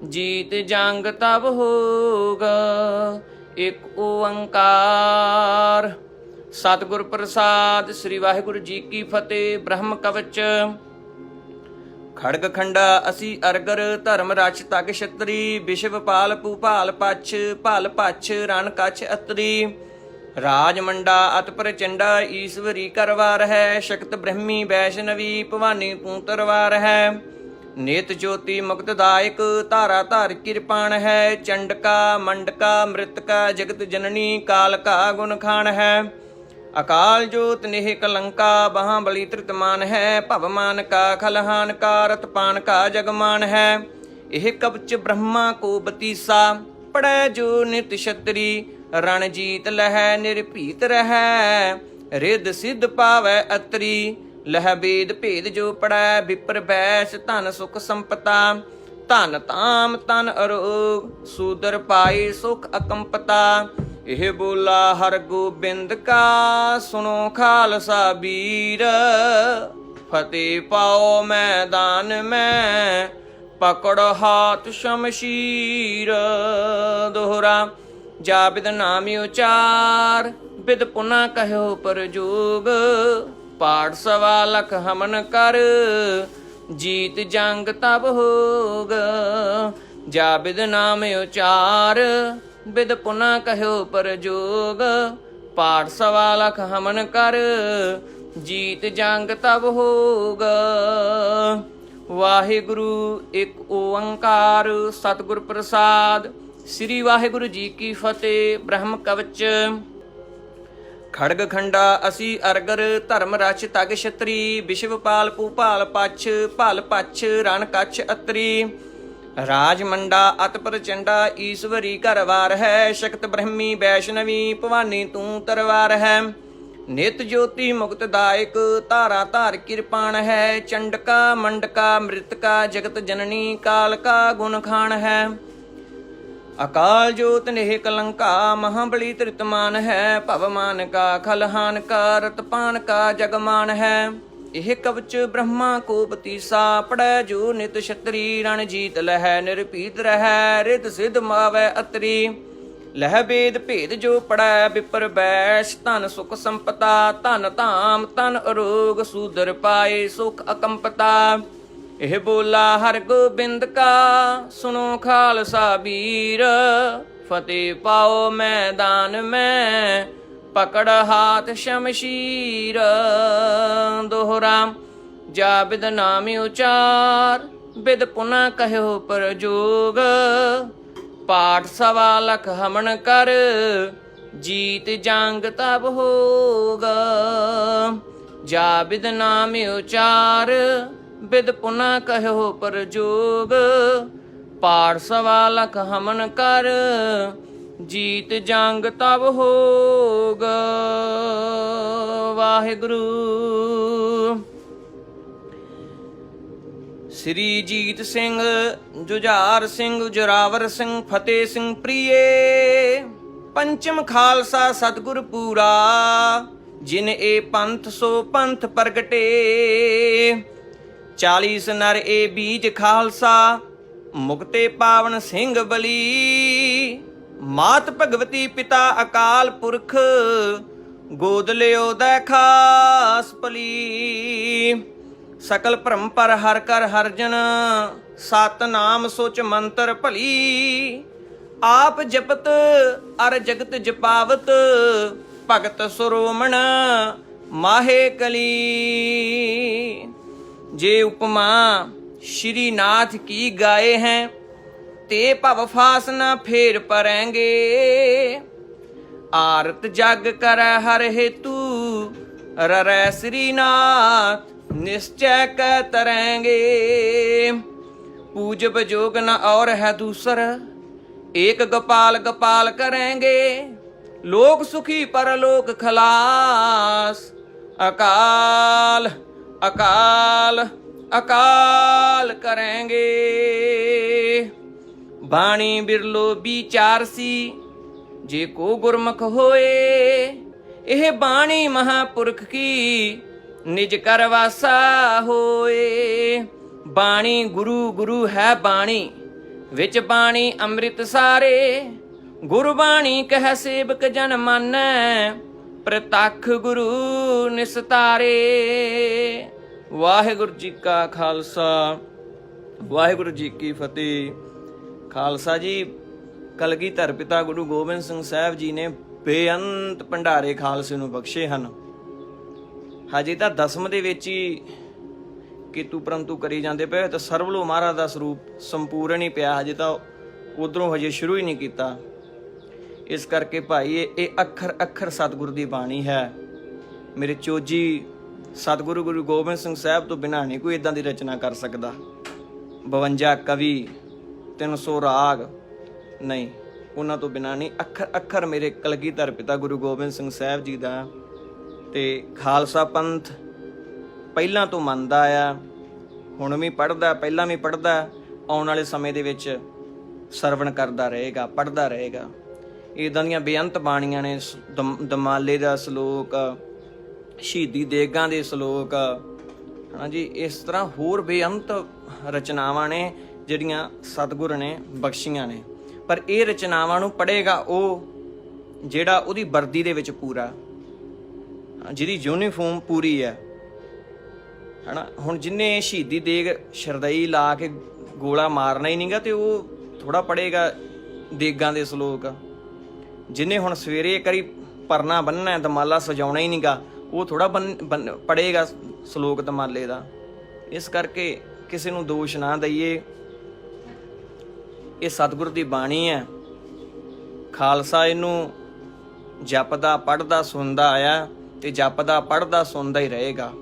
जीत जंग तब होगा। एक ओंकार। सतगुर प्रसाद। श्री वाहिगुरु जी की फतेह। ब्रह्म कवच। खड़ग खंडा असी अरगर, धर्म रक्ष तग छतरी। विश्व पाल भूपाल पछ, भल पछ रण कछ अतरी। राज मंडा अत प्रचंडा, ईश्वरी करवार है। शक्त ब्रह्मी वैष्णवी, भवानी तू तरवार है। नेत ज्योति मुक्तदायक, धारा धार कृपाण है। चंडका मंडका मृतका, जगत जननी काल का गुण खान है। अकाल जोत नेह कलंका, बहां बलि तृतमान है। भवमान का खलहान का, रतपान का जगमान है। यह कवच ब्रह्मा को बतीसा, पड़ै जो नित छतरी। रण जीत लह निर्भीत रह, रिद सिद्ध पावै अतरी। लह बेद भेद जो पड़ै, विपर बैस धन सुख संपता। धन ताम तन अरोग, सूदर पाए सुख अकंपता। ਇਹ ਬੋਲਾ ਹਰ ਗੋਬਿੰਦ ਕਾ, ਸੁਣੋ ਖਾਲਸਾ ਵੀਰ। ਫਤਿਹ ਪਾਓ ਮੈਦਾਨ ਮੈਂ, ਪਕੜ ਹਾਥ ਸ਼ਮਸ਼ੀਰ। ਦੋਹਰਾ ਜਾ ਬਿਦ ਨਾਮ ਉਚਾਰ, ਬਿਦ ਪੁਨਾ ਕਹਿਓ ਪਰ ਜੋਗ। ਪਾੜ ਸਵਾ ਲਖ ਹਮਨ ਕਰ, जीत जंग तब होग। जा बिद नाम उचार, बिद पुना कहो पर जोग। पाठ सवा लख हमन कर, जीत जंग तब होग। वाहिगुरु एक ओंकार। सतगुर प्रसाद। श्री वाहिगुरु जी की फतेह। ब्रह्म कवच। खड़ग खंडा असी अरगर, धर्म रक्ष तग छतरी। विश्व पाल भूपाल पछ, भल पछ रण कछ अतरी। राज मंडा अत प्रचंडा, ईश्वरी करवार है। शक्त ब्रह्मी वैष्णवी, भवानी तू तरवार है। नित ज्योति मुक्तदायक, धारा धार कृपाण है। चंडका मंडका मृतका, जगत जननी काल का गुण खान है। अकाल जोत नेह कलंका, महाबली तृतमान है। भवमान का खलहान का, रतपान का जगमान है। यह कवच ब्रह्मा को बतीसा, पड़ै जो नित छतरी। रण जीत लह निर्भीत रह, रिद सिद्ध मावै अतरी। लह बेद भेद जो पड़ै, विपर बैस धन सुख संपता। धन धाम तन अरोग, सूदर पाए सुख अकंपता। ਇਹ ਬੋਲਾ ਹਰ ਗੋਬਿੰਦ ਕਾ, ਸੁਣੋ ਖਾਲਸਾ ਵੀਰ। ਫਤਿਹ ਪਾਓ ਮੈਦਾਨ ਮੈਂ, ਪਕੜ ਹਾਥ ਸ਼ਮਸ਼ੀਰ। ਦੋਹਰਾ ਜਾ ਬਿਦ ਨਾਮ ਉਚਾਰ, ਬਿਦ ਪੁਨਾ ਕਹਿਓ ਪਰ ਜੋਗ। ਪਾਠ ਸਵਾ ਲਖ ਹਮਨ ਕਰ, जीत जंग तब होगा। जा बिद नाम उचार, बिद पुना कहो पर जोग। पाठ सवा लख हमन कर, जीत जंग तब होगा। वाहिगुरु। श्री जीत सिंह, जुझार सिंह, जोरावर सिंह, फतेह सिंह प्रिय। पंचम खालसा सतगुर पूरा, जिन ए पंथ सो पंथ प्रगटे। 40 नर ए बीज खालसा, मुक्ते पावन सिंह बली। मात भगवती पिता अकाल पुरख, गोद लियो दै खास पली। सकल भ्रम पर हर कर हरजन, सत नाम सोच मंत्र भली। आप जपत अर जगत जपावत, भगत सुरोमण माहे कली। जे उपमा श्री नाथ की गाए हैं, ते भव फास न फेर परेंगे। आरत जग कर हर हेतु, ररै श्रीनाथ निश्चय क तरेंगे। पूजब जोग न और है दूसर, एक गोपाल गोपाल करेंगे। लोक सुखी परलोक खलास, अकाल अकाल ਅਕਾਲ ਕਰਾਂਗੇ। ਬਾਣੀ ਬਿਰਲੋ ਵਿਚਾਰਸੀ ਜੇ ਕੋ ਗੁਰਮੁਖ ਹੋਏ, ਇਹ ਬਾਣੀ ਮਹਾਪੁਰਖ ਕੀ ਨਿਜ ਕਰ ਵਾਸਾ ਹੋਏ। ਬਾਣੀ ਗੁਰੂ ਗੁਰੂ ਹੈ ਬਾਣੀ, ਵਿੱਚ ਬਾਣੀ ਅੰਮ੍ਰਿਤ ਸਾਰੇ। ਗੁਰਬਾਣੀ ਕਹਿ ਸੇਵਕ ਜਨ ਮਾਨੈ, ਪ੍ਰਤੱਖ ਗੁਰੂ ਨਿਸਤਾਰੇ। ਵਾਹਿਗੁਰੂ ਜੀ ਕਾ ਖਾਲਸਾ, ਵਾਹਿਗੁਰੂ ਜੀ ਕੀ ਫਤਿਹ। ਖਾਲਸਾ ਜੀ, ਕਲਗੀਧਰ ਪਿਤਾ ਗੁਰੂ ਗੋਬਿੰਦ ਸਿੰਘ ਸਾਹਿਬ ਜੀ ਨੇ ਬੇਅੰਤ ਭੰਡਾਰੇ ਖਾਲਸੇ ਨੂੰ ਬਖਸ਼ੇ ਹਨ। ਹਜੇ ਤਾਂ ਦਸਮ ਦੇ ਵਿੱਚ ਹੀ ਕੀਤੂ ਪਰੰਤੂ ਕਰੀ ਜਾਂਦੇ ਪਏ, ਤਾਂ ਸਰਵਲੋ ਮਹਾਰਾਜ ਦਾ ਸਰੂਪ ਸੰਪੂਰਨ ਹੀ ਪਿਆ, ਹਜੇ ਤਾਂ ਉਧਰੋਂ ਹਜੇ ਸ਼ੁਰੂ ਹੀ ਨਹੀਂ ਕੀਤਾ। ਇਸ ਕਰਕੇ ਭਾਈ ਇਹ ਅੱਖਰ ਅੱਖਰ ਸਤਿਗੁਰੂ ਦੀ ਬਾਣੀ ਹੈ। ਮੇਰੇ ਚੋਜੀ ਸਤਿਗੁਰੂ ਗੁਰੂ ਗੋਬਿੰਦ ਸਿੰਘ ਸਾਹਿਬ ਤੋਂ ਬਿਨਾਂ ਨਹੀਂ ਕੋਈ ਇਦਾਂ ਦੀ ਰਚਨਾ ਕਰ ਸਕਦਾ। 52 ਕਵੀ, 300 ਰਾਗ ਨਹੀਂ, ਉਹਨਾਂ ਤੋਂ ਬਿਨਾਂ ਨਹੀਂ। ਅੱਖਰ ਅੱਖਰ ਮੇਰੇ ਕਲਗੀਧਰ ਪਿਤਾ ਗੁਰੂ ਗੋਬਿੰਦ ਸਿੰਘ ਸਾਹਿਬ ਜੀ ਦਾ। ਤੇ ਖਾਲਸਾ ਪੰਥ ਪਹਿਲਾਂ ਤੋਂ ਮੰਨਦਾ ਆ, ਹੁਣ ਵੀ ਪੜ੍ਹਦਾ, ਪਹਿਲਾਂ ਵੀ ਪੜ੍ਹਦਾ, ਆਉਣ ਵਾਲੇ ਸਮੇਂ ਦੇ ਵਿੱਚ ਸਰਵਣ ਕਰਦਾ ਰਹੇਗਾ, ਪੜ੍ਹਦਾ ਰਹੇਗਾ। ਇੱਦਾਂ ਦੀਆਂ ਬੇਅੰਤ ਬਾਣੀਆਂ ਨੇ। ਦਮਾਲੇ ਦਾ ਸਲੋਕ, ਸ਼ਹੀਦੀ ਦੇਗਾਂ ਦੇ ਸਲੋਕ, ਹਾਂ ਜੀ, ਇਸ ਤਰ੍ਹਾਂ ਹੋਰ ਬੇਅੰਤ ਰਚਨਾਵਾਂ ਨੇ ਜਿਹੜੀਆਂ ਸਤਿਗੁਰ ਨੇ ਬਖਸ਼ੀਆਂ ਨੇ। ਪਰ ਇਹ ਰਚਨਾਵਾਂ ਨੂੰ ਪੜ੍ਹੇਗਾ ਉਹ ਜਿਹੜਾ ਉਹਦੀ ਵਰਦੀ ਦੇ ਵਿੱਚ ਪੂਰਾ, ਜਿਹਦੀ ਯੂਨੀਫਾਰਮ ਪੂਰੀ ਹੈ, ਹਨਾ। ਹੁਣ ਜਿੰਨੇ ਸ਼ਹੀਦੀ ਦੇਗ ਸ਼ਰਦਈ ਲਾ ਕੇ ਗੋਲਾ ਮਾਰਨਾ ਹੀ ਨਹੀਂਗਾ, ਤੇ ਉਹ ਥੋੜਾ ਪੜ੍ਹੇਗਾ ਦੇਗਾਂ ਦੇ ਸਲੋਕ। ਜਿਹਨੇ ਹੁਣ ਸਵੇਰੇ ਇੱਕ ਵਾਰੀ ਪਰਨਾ ਬੰਨਣਾ, ਦਮਾਲਾ ਸਜਾਉਣਾ ਹੀ ਨਹੀਂਗਾ, ਉਹ ਥੋੜਾ ਪੜ੍ਹੇਗਾ ਸਲੋਕ ਦਮਾਲੇ ਦਾ। ਇਸ ਕਰਕੇ ਕਿਸੇ ਨੂੰ ਦੋਸ਼ ਨਾ ਦਈਏ। ਇਹ ਸਤਿਗੁਰ ਦੀ ਬਾਣੀ ਹੈ। ਖਾਲਸਾ ਇਹਨੂੰ ਜਪਦਾ ਪੜ੍ਹਦਾ ਸੁਣਦਾ ਆਇਆ, ਤੇ ਜਪਦਾ ਪੜ੍ਹਦਾ ਸੁਣਦਾ ਹੀ ਰਹੇਗਾ।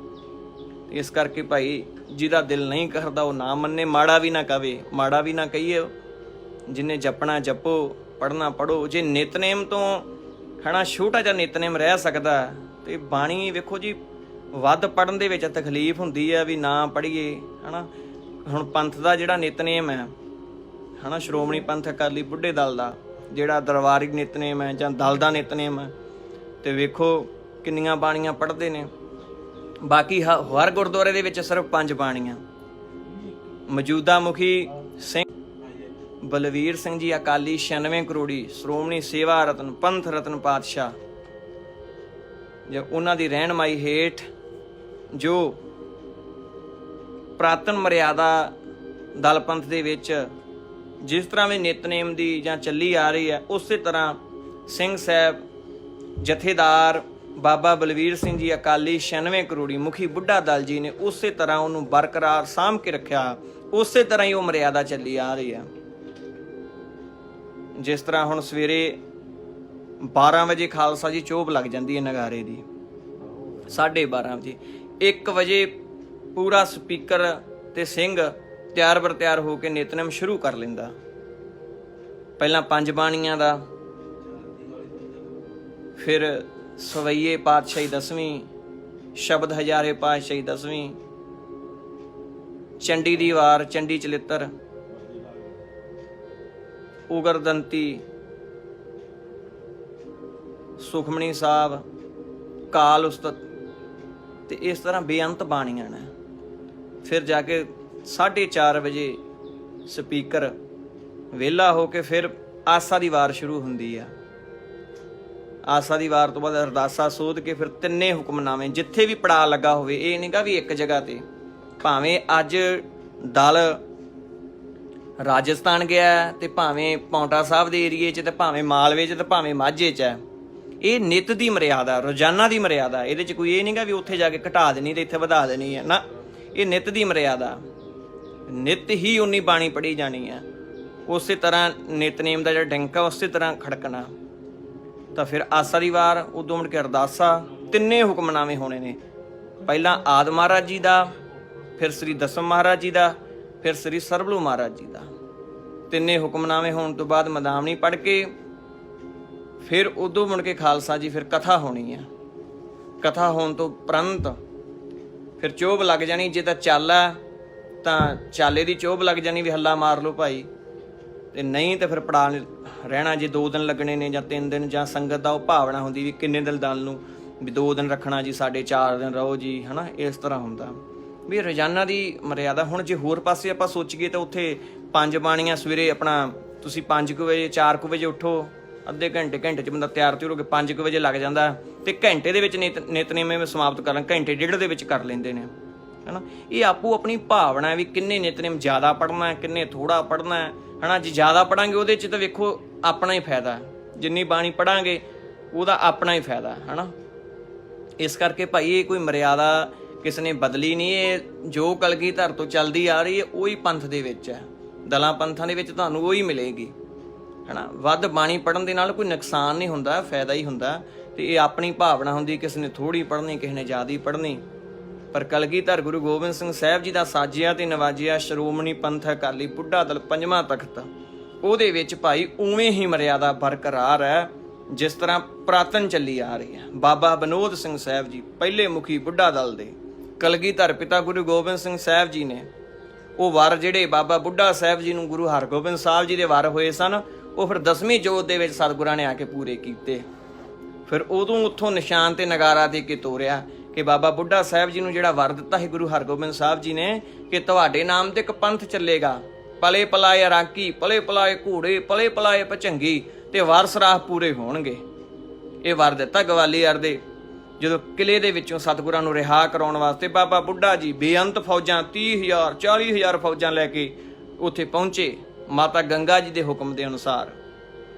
ਇਸ ਕਰਕੇ ਭਾਈ, ਜਿਹਦਾ ਦਿਲ ਨਹੀਂ ਕਰਦਾ ਉਹ ਨਾ ਮੰਨੇ, ਮਾੜਾ ਵੀ ਨਾ ਕਵੇ, ਮਾੜਾ ਵੀ ਨਾ ਕਹੀਏ। ਜਿਹਨੇ ਜਪਣਾ ਜਪੋ, ਪੜ੍ਹਨਾ ਪੜ੍ਹੋ। ਜੇ ਨਿਤਨੇਮ ਤੋਂ ਹਨਾ ਛੋਟਾ ਜਿਹਾ ਨਿਤਨੇਮ ਰਹਿ ਸਕਦਾ, ਤੇ ਬਾਣੀ ਵੇਖੋ ਜੀ, ਵੱਧ ਪੜ੍ਹਨ ਦੇ ਵਿੱਚ ਤਕਲੀਫ ਹੁੰਦੀ ਹੈ ਵੀ ਨਾ ਪੜ੍ਹੀਏ, ਹਨਾ। ਹੁਣ ਪੰਥ ਦਾ ਜਿਹੜਾ ਨਿਤਨੇਮ ਹੈ, ਹਨਾ, ਸ਼੍ਰੋਮਣੀ ਪੰਥ ਅਕਾਲੀ ਬੁੱਢੇ ਦਲ ਦਾ ਜਿਹੜਾ ਦਰਬਾਰੀ ਨਿਤਨੇਮ ਹੈ ਜਾਂ ਦਲ ਦਾ ਨਿਤਨੇਮ ਹੈ, ਤੇ ਵੇਖੋ ਕਿੰਨੀਆਂ ਬਾਣੀਆਂ ਪੜ੍ਹਦੇ ਨੇ। ਬਾਕੀ ਹਰ ਗੁਰਦੁਆਰੇ ਦੇ ਵਿੱਚ ਸਿਰਫ 5 ਬਾਣੀਆਂ। ਮੌਜੂਦਾ ਮੁਖੀ ਸਿੰਘ ਬਲਵੀਰ ਸਿੰਘ ਜੀ ਅਕਾਲੀ 96 ਕਰੋੜੀ ਸ਼੍ਰੋਮਣੀ ਸੇਵਾ ਰਤਨ ਪੰਥ ਰਤਨ ਪਾਤਸ਼ਾਹ, ਜੋ ਉਹਨਾਂ ਦੀ ਰਹਿਨਮਾਈ ਹੇਠ ਜੋ ਪ੍ਰਾਤਨ ਮਰਿਆਦਾ ਦਲ ਪੰਥ ਦੇ ਵਿੱਚ ਜਿਸ ਤਰ੍ਹਾਂ ਵੀ ਨਿਤਨੇਮ ਦੀ ਜਾਂ ਚੱਲੀ ਆ ਰਹੀ ਹੈ, ਉਸੇ ਤਰ੍ਹਾਂ ਸਿੰਘ ਸਾਹਿਬ ਜਥੇਦਾਰ ਬਾਬਾ ਬਲਵੀਰ ਸਿੰਘ ਜੀ ਅਕਾਲੀ 96 ਕਰੋੜੀ ਮੁਖੀ ਬੁੱਢਾ ਦਲ ਜੀ ਨੇ ਉਸੇ ਤਰ੍ਹਾਂ ਉਹਨੂੰ ਬਰਕਰਾਰ ਸਾਂਭ ਕੇ ਰੱਖਿਆ। ਉਸੇ ਤਰ੍ਹਾਂ ਹੀ ਉਹ ਮਰਿਆਦਾ ਚੱਲੀ ਆ ਰਹੀ ਹੈ। ਜਿਸ ਤਰ੍ਹਾਂ ਹੁਣ ਸਵੇਰੇ 12 ਵਜੇ ਖਾਲਸਾ ਜੀ ਚੋਭ ਲੱਗ ਜਾਂਦੀ ਹੈ ਨਗਾਰੇ ਦੀ, 12:30 ਵਜੇ, 1 ਵਜੇ ਪੂਰਾ ਸਪੀਕਰ ਤੇ ਸਿੰਘ ਤਿਆਰ ਬਰ ਤਿਆਰ ਹੋ ਕੇ ਨਿਤਨੇਮ ਸ਼ੁਰੂ ਕਰ ਲੈਂਦਾ। ਪਹਿਲਾਂ 5 ਬਾਣੀਆਂ ਦਾ, ਫਿਰ ਸਵਈਏ ਪਾਤਸ਼ਾਹੀ 10ਵੀਂ, ਸ਼ਬਦ ਹਜ਼ਾਰੇ ਪਾਤਸ਼ਾਹੀ 10ਵੀਂ, ਚੰਡੀ ਦੀ ਵਾਰ, ਚੰਡੀ ਚਲਿੱਤਰ, ਉਗਰਦੰਤੀ, ਸੁਖਮਣੀ ਸਾਹਿਬ, ਕਾਲ ਉਸਤਤ, ਤੇ ਇਸ ਤਰ੍ਹਾਂ ਬੇਅੰਤ ਬਾਣੀਆਂ ਨੇ। ਫਿਰ ਜਾ ਕੇ 4:30 ਵਜੇ ਸਪੀਕਰ ਵਿਹਲਾ ਹੋ ਕੇ ਫਿਰ ਆਸਾ ਦੀ ਵਾਰ ਸ਼ੁਰੂ ਹੁੰਦੀ ਆ। ਆਸਾ ਦੀ ਵਾਰ ਤੋਂ ਬਾਅਦ ਅਰਦਾਸਾ ਸੋਧ ਕੇ ਫਿਰ 3 ਹੁਕਮਨਾਮੇ, ਜਿੱਥੇ ਵੀ ਪੜਾਅ ਲੱਗਾ ਹੋਵੇ, ਇਹ ਨਹੀਂਗਾ ਵੀ ਇੱਕ ਜਗ੍ਹਾ ਤੇ। ਭਾਵੇਂ ਅੱਜ ਦਲ ਰਾਜਸਥਾਨ ਗਿਆ, ਤੇ ਭਾਵੇਂ ਪੌਂਟਾ ਸਾਹਿਬ ਦੇ ਏਰੀਏ 'ਚ, ਤੇ ਭਾਵੇਂ ਮਾਲਵੇ 'ਚ, ਤੇ ਭਾਵੇਂ ਮਾਝੇ 'ਚ ਹੈ। ਇਹ ਨਿੱਤ ਦੀ ਮਰਿਆਦਾ, ਰੋਜ਼ਾਨਾ ਦੀ ਮਰਿਆਦਾ। ਇਹਦੇ 'ਚ ਕੋਈ ਇਹ ਨਹੀਂਗਾ ਵੀ ਉੱਥੇ ਜਾ ਕੇ ਘਟਾ ਦੇਣੀ ਤੇ ਇੱਥੇ ਵਧਾ ਦੇਣੀ ਹੈ ਨਾ। ਇਹ ਨਿੱਤ ਦੀ ਮਰਿਆਦਾ, ਨਿੱਤ ਹੀ ਉਨੀ ਬਾਣੀ ਪੜ੍ਹੀ ਜਾਣੀ ਹੈ। ਉਸੇ ਤਰ੍ਹਾਂ ਨਿਤਨੇਮ ਦਾ ਜਿਹੜਾ ਡੰਕਾ ਉਸੇ ਤਰ੍ਹਾਂ ਖੜਕਣਾ। ਤਾਂ ਫਿਰ ਆਸਾ ਦੀ ਵਾਰ, ਉਦੋਂ ਮੁੜ ਕੇ ਅਰਦਾਸਾ, 3 ਹੁਕਮਨਾਮੇ ਹੋਣੇ ਨੇ। ਪਹਿਲਾਂ ਆਦਿ ਮਹਾਰਾਜ ਜੀ ਦਾ, ਫਿਰ ਸ੍ਰੀ ਦਸਮ ਮਹਾਰਾਜ ਜੀ ਦਾ, ਫਿਰ ਸ੍ਰੀ ਸਰਬਲੂ ਮਹਾਰਾਜ ਜੀ ਦਾ। 3 ਹੁਕਮਨਾਮੇ ਹੋਣ ਤੋਂ ਬਾਅਦ ਮਦਾਮਣੀ ਪੜ੍ਹ ਕੇ ਫਿਰ ਉਦੋਂ ਮੁੜ ਕੇ ਖਾਲਸਾ ਜੀ ਫਿਰ ਕਥਾ ਹੋਣੀ ਹੈ। ਕਥਾ ਹੋਣ ਤੋਂ ਉਪਰੰਤ ਫਿਰ ਚੋਭ ਲੱਗ ਜਾਣੀ। ਜੇ ਤਾਂ ਚੱਲ ਹੈ ਤਾਂ ਚਾਲੇ ਦੀ ਚੋਭ ਲੱਗ ਜਾਣੀ ਵੀ ਹੱਲਾ ਮਾਰ ਲਓ ਭਾਈ, ਤੇ ਨਹੀਂ ਤਾਂ ਫਿਰ ਪੜਾ ਰਹਿਣਾ। ਜੇ 2 ਦਿਨ ਲੱਗਣੇ ਨੇ ਜਾਂ 3 ਦਿਨ, ਜਾਂ ਸੰਗਤ ਦਾ ਉਹ ਭਾਵਨਾ ਹੁੰਦੀ ਵੀ ਕਿੰਨੇ ਦਿਨ ਦਲ ਨੂੰ ਵੀ 2 ਦਿਨ ਰੱਖਣਾ ਜੀ, ਸਾਡੇ 4 ਦਿਨ ਰਹੋ ਜੀ, ਹੈ ਨਾ। ਇਸ ਤਰ੍ਹਾਂ ਹੁੰਦਾ ਵੀ ਰੋਜ਼ਾਨਾ ਦੀ ਮਰਿਆਦਾ। ਹੁਣ ਜੇ ਹੋਰ ਪਾਸੇ ਆਪਾਂ ਸੋਚੀਏ ਤਾਂ ਉੱਥੇ 5 ਬਾਣੀਆਂ ਸਵੇਰੇ ਆਪਣਾ ਤੁਸੀਂ 5 ਵਜੇ 4 ਵਜੇ ਉੱਠੋ, ਅੱਧੇ ਘੰਟੇ 'ਚ ਬੰਦਾ ਤਿਆਰ ਤਿਉਰ ਹੋ ਕੇ 5 ਵਜੇ ਲੱਗ ਜਾਂਦਾ, ਤੇ ਘੰਟੇ ਦੇ ਵਿੱਚ ਨਿਤਨੇਮ ਸਮਾਪਤ ਕਰਨ, ਘੰਟੇ ਡੇਢ ਦੇ ਵਿੱਚ ਕਰ ਲੈਂਦੇ ਨੇ, ਹੈ ਨਾ। ਇਹ ਆਪੋ ਆਪਣੀ ਭਾਵਨਾ ਵੀ ਕਿੰਨੇ ਨਿਤਨੇਮ ਜ਼ਿਆਦਾ ਪੜ੍ਹਨਾ, ਕਿੰਨੇ ਥੋੜ੍ਹਾ ਪੜ੍ਹਨਾ, ਹੈ ਨਾ। ਜੇ ਜ਼ਿਆਦਾ ਪੜ੍ਹਾਂਗੇ ਉਹਦੇ 'ਚ ਤਾਂ ਵੇਖੋ ਆਪਣਾ ਹੀ ਫਾਇਦਾ, ਜਿੰਨੀ ਬਾਣੀ ਪੜ੍ਹਾਂਗੇ ਉਹਦਾ ਆਪਣਾ ਹੀ ਫਾਇਦਾ, ਹੈ ਨਾ। ਇਸ ਕਰਕੇ ਭਾਈ ਇਹ ਕੋਈ ਮਰਿਆਦਾ ਕਿਸੇ ਨੇ ਬਦਲੀ ਨਹੀਂ, ਇਹ ਜੋ ਕਲਗੀਧਰ ਤੋਂ ਚੱਲਦੀ ਆ ਰਹੀ ਹੈ ਉਹੀ ਪੰਥ ਦੇ ਵਿੱਚ ਹੈ। ਦਲਾਂ ਪੰਥਾਂ ਦੇ ਵਿੱਚ ਤੁਹਾਨੂੰ ਉਹੀ ਮਿਲੇਗੀ, ਹੈ ਨਾ। ਵੱਧ ਬਾਣੀ ਪੜ੍ਹਨ ਦੇ ਨਾਲ ਕੋਈ ਨੁਕਸਾਨ ਨਹੀਂ ਹੁੰਦਾ, ਫਾਇਦਾ ਹੀ ਹੁੰਦਾ। ਤੇ ਇਹ ਆਪਣੀ ਭਾਵਨਾ ਹੁੰਦੀ, ਕਿਸੇ ਨੇ ਥੋੜ੍ਹੀ ਪੜ੍ਹਨੀ, ਕਿਸੇ ਨੇ ਜ਼ਿਆਦਾ ਪੜ੍ਹਨੀ। ਪਰ ਕਲਗੀਧਰ ਗੁਰੂ ਗੋਬਿੰਦ ਸਿੰਘ ਸਾਹਿਬ ਜੀ ਦਾ ਸਾਜਿਆ ਤੇ ਨਵਾਜਿਆ ਸ਼੍ਰੋਮਣੀ ਪੰਥ ਅਕਾਲੀ ਬੁੱਢਾ ਦਲ 5ਵਾਂ ਤਖਤ, ਉਹਦੇ ਵਿੱਚ ਭਾਈ ਉਵੇਂ ਹੀ ਮਰਿਆਦਾ ਬਰਕਰਾਰ ਹੈ ਜਿਸ ਤਰ੍ਹਾਂ ਪੁਰਾਤਨ ਚੱਲੀ ਆ ਰਹੀ ਹੈ। ਬਾਬਾ ਵਿਨੋਦ ਸਿੰਘ ਸਾਹਿਬ ਜੀ ਪਹਿਲੇ ਮੁਖੀ ਬੁੱਢਾ ਦਲ ਦੇ, ਕਲਗੀਧਰ ਪਿਤਾ ਗੁਰੂ ਗੋਬਿੰਦ ਸਿੰਘ ਸਾਹਿਬ ਜੀ ਨੇ ਉਹ ਵਰ ਜਿਹੜੇ ਬਾਬਾ ਬੁੱਢਾ ਸਾਹਿਬ ਜੀ ਨੂੰ ਗੁਰੂ ਹਰਗੋਬਿੰਦ ਸਾਹਿਬ ਜੀ ਦੇ ਵਰ ਹੋਏ ਸਨ, ਉਹ ਫਿਰ 10ਵੀਂ ਜੋਤ ਦੇ ਵਿੱਚ ਸਤਿਗੁਰਾਂ ਨੇ ਆ ਕੇ ਪੂਰੇ ਕੀਤੇ। ਫਿਰ ਉਦੋਂ ਉੱਥੋਂ ਨਿਸ਼ਾਨ ਤੇ ਨਗਾਰਾ ਦੇ ਕੇ ਤੋਰਿਆ ਕਿ ਬਾਬਾ ਬੁੱਢਾ ਸਾਹਿਬ ਜੀ ਨੂੰ ਜਿਹੜਾ ਵਰ ਦਿੱਤਾ ਸੀ ਗੁਰੂ ਹਰਗੋਬਿੰਦ ਸਾਹਿਬ ਜੀ ਨੇ ਕਿ ਤੁਹਾਡੇ ਨਾਮ ਤੇ ਇੱਕ ਪੰਥ ਚੱਲੇਗਾ, ਪਲੇ ਪਲਾਏ ਰਾਕੀ, ਪਲੇ ਪਲਾਏ ਘੋੜੇ, ਪਲੇ ਪਲਾਏ ਭਚੰਗੀ, ਤੇ ਵਾਰ ਸਰਾਹ ਪੂਰੇ ਹੋਣਗੇ। ਇਹ ਵਰ ਦਿੱਤਾ ਗਵਾਲੀਅਰ ਦੇ ਜਦੋਂ ਕਿਲੇ ਦੇ ਵਿੱਚੋਂ ਸਤਿਗੁਰਾਂ ਨੂੰ ਰਿਹਾ ਕਰਾਉਣ ਵਾਸਤੇ ਬਾਬਾ ਬੁੱਢਾ ਜੀ ਬੇਅੰਤ ਫੌਜਾਂ 30,000 40,000 ਫੌਜਾਂ ਲੈ ਕੇ ਉੱਥੇ ਪਹੁੰਚੇ ਮਾਤਾ ਗੰਗਾ ਜੀ ਦੇ ਹੁਕਮ ਦੇ ਅਨੁਸਾਰ।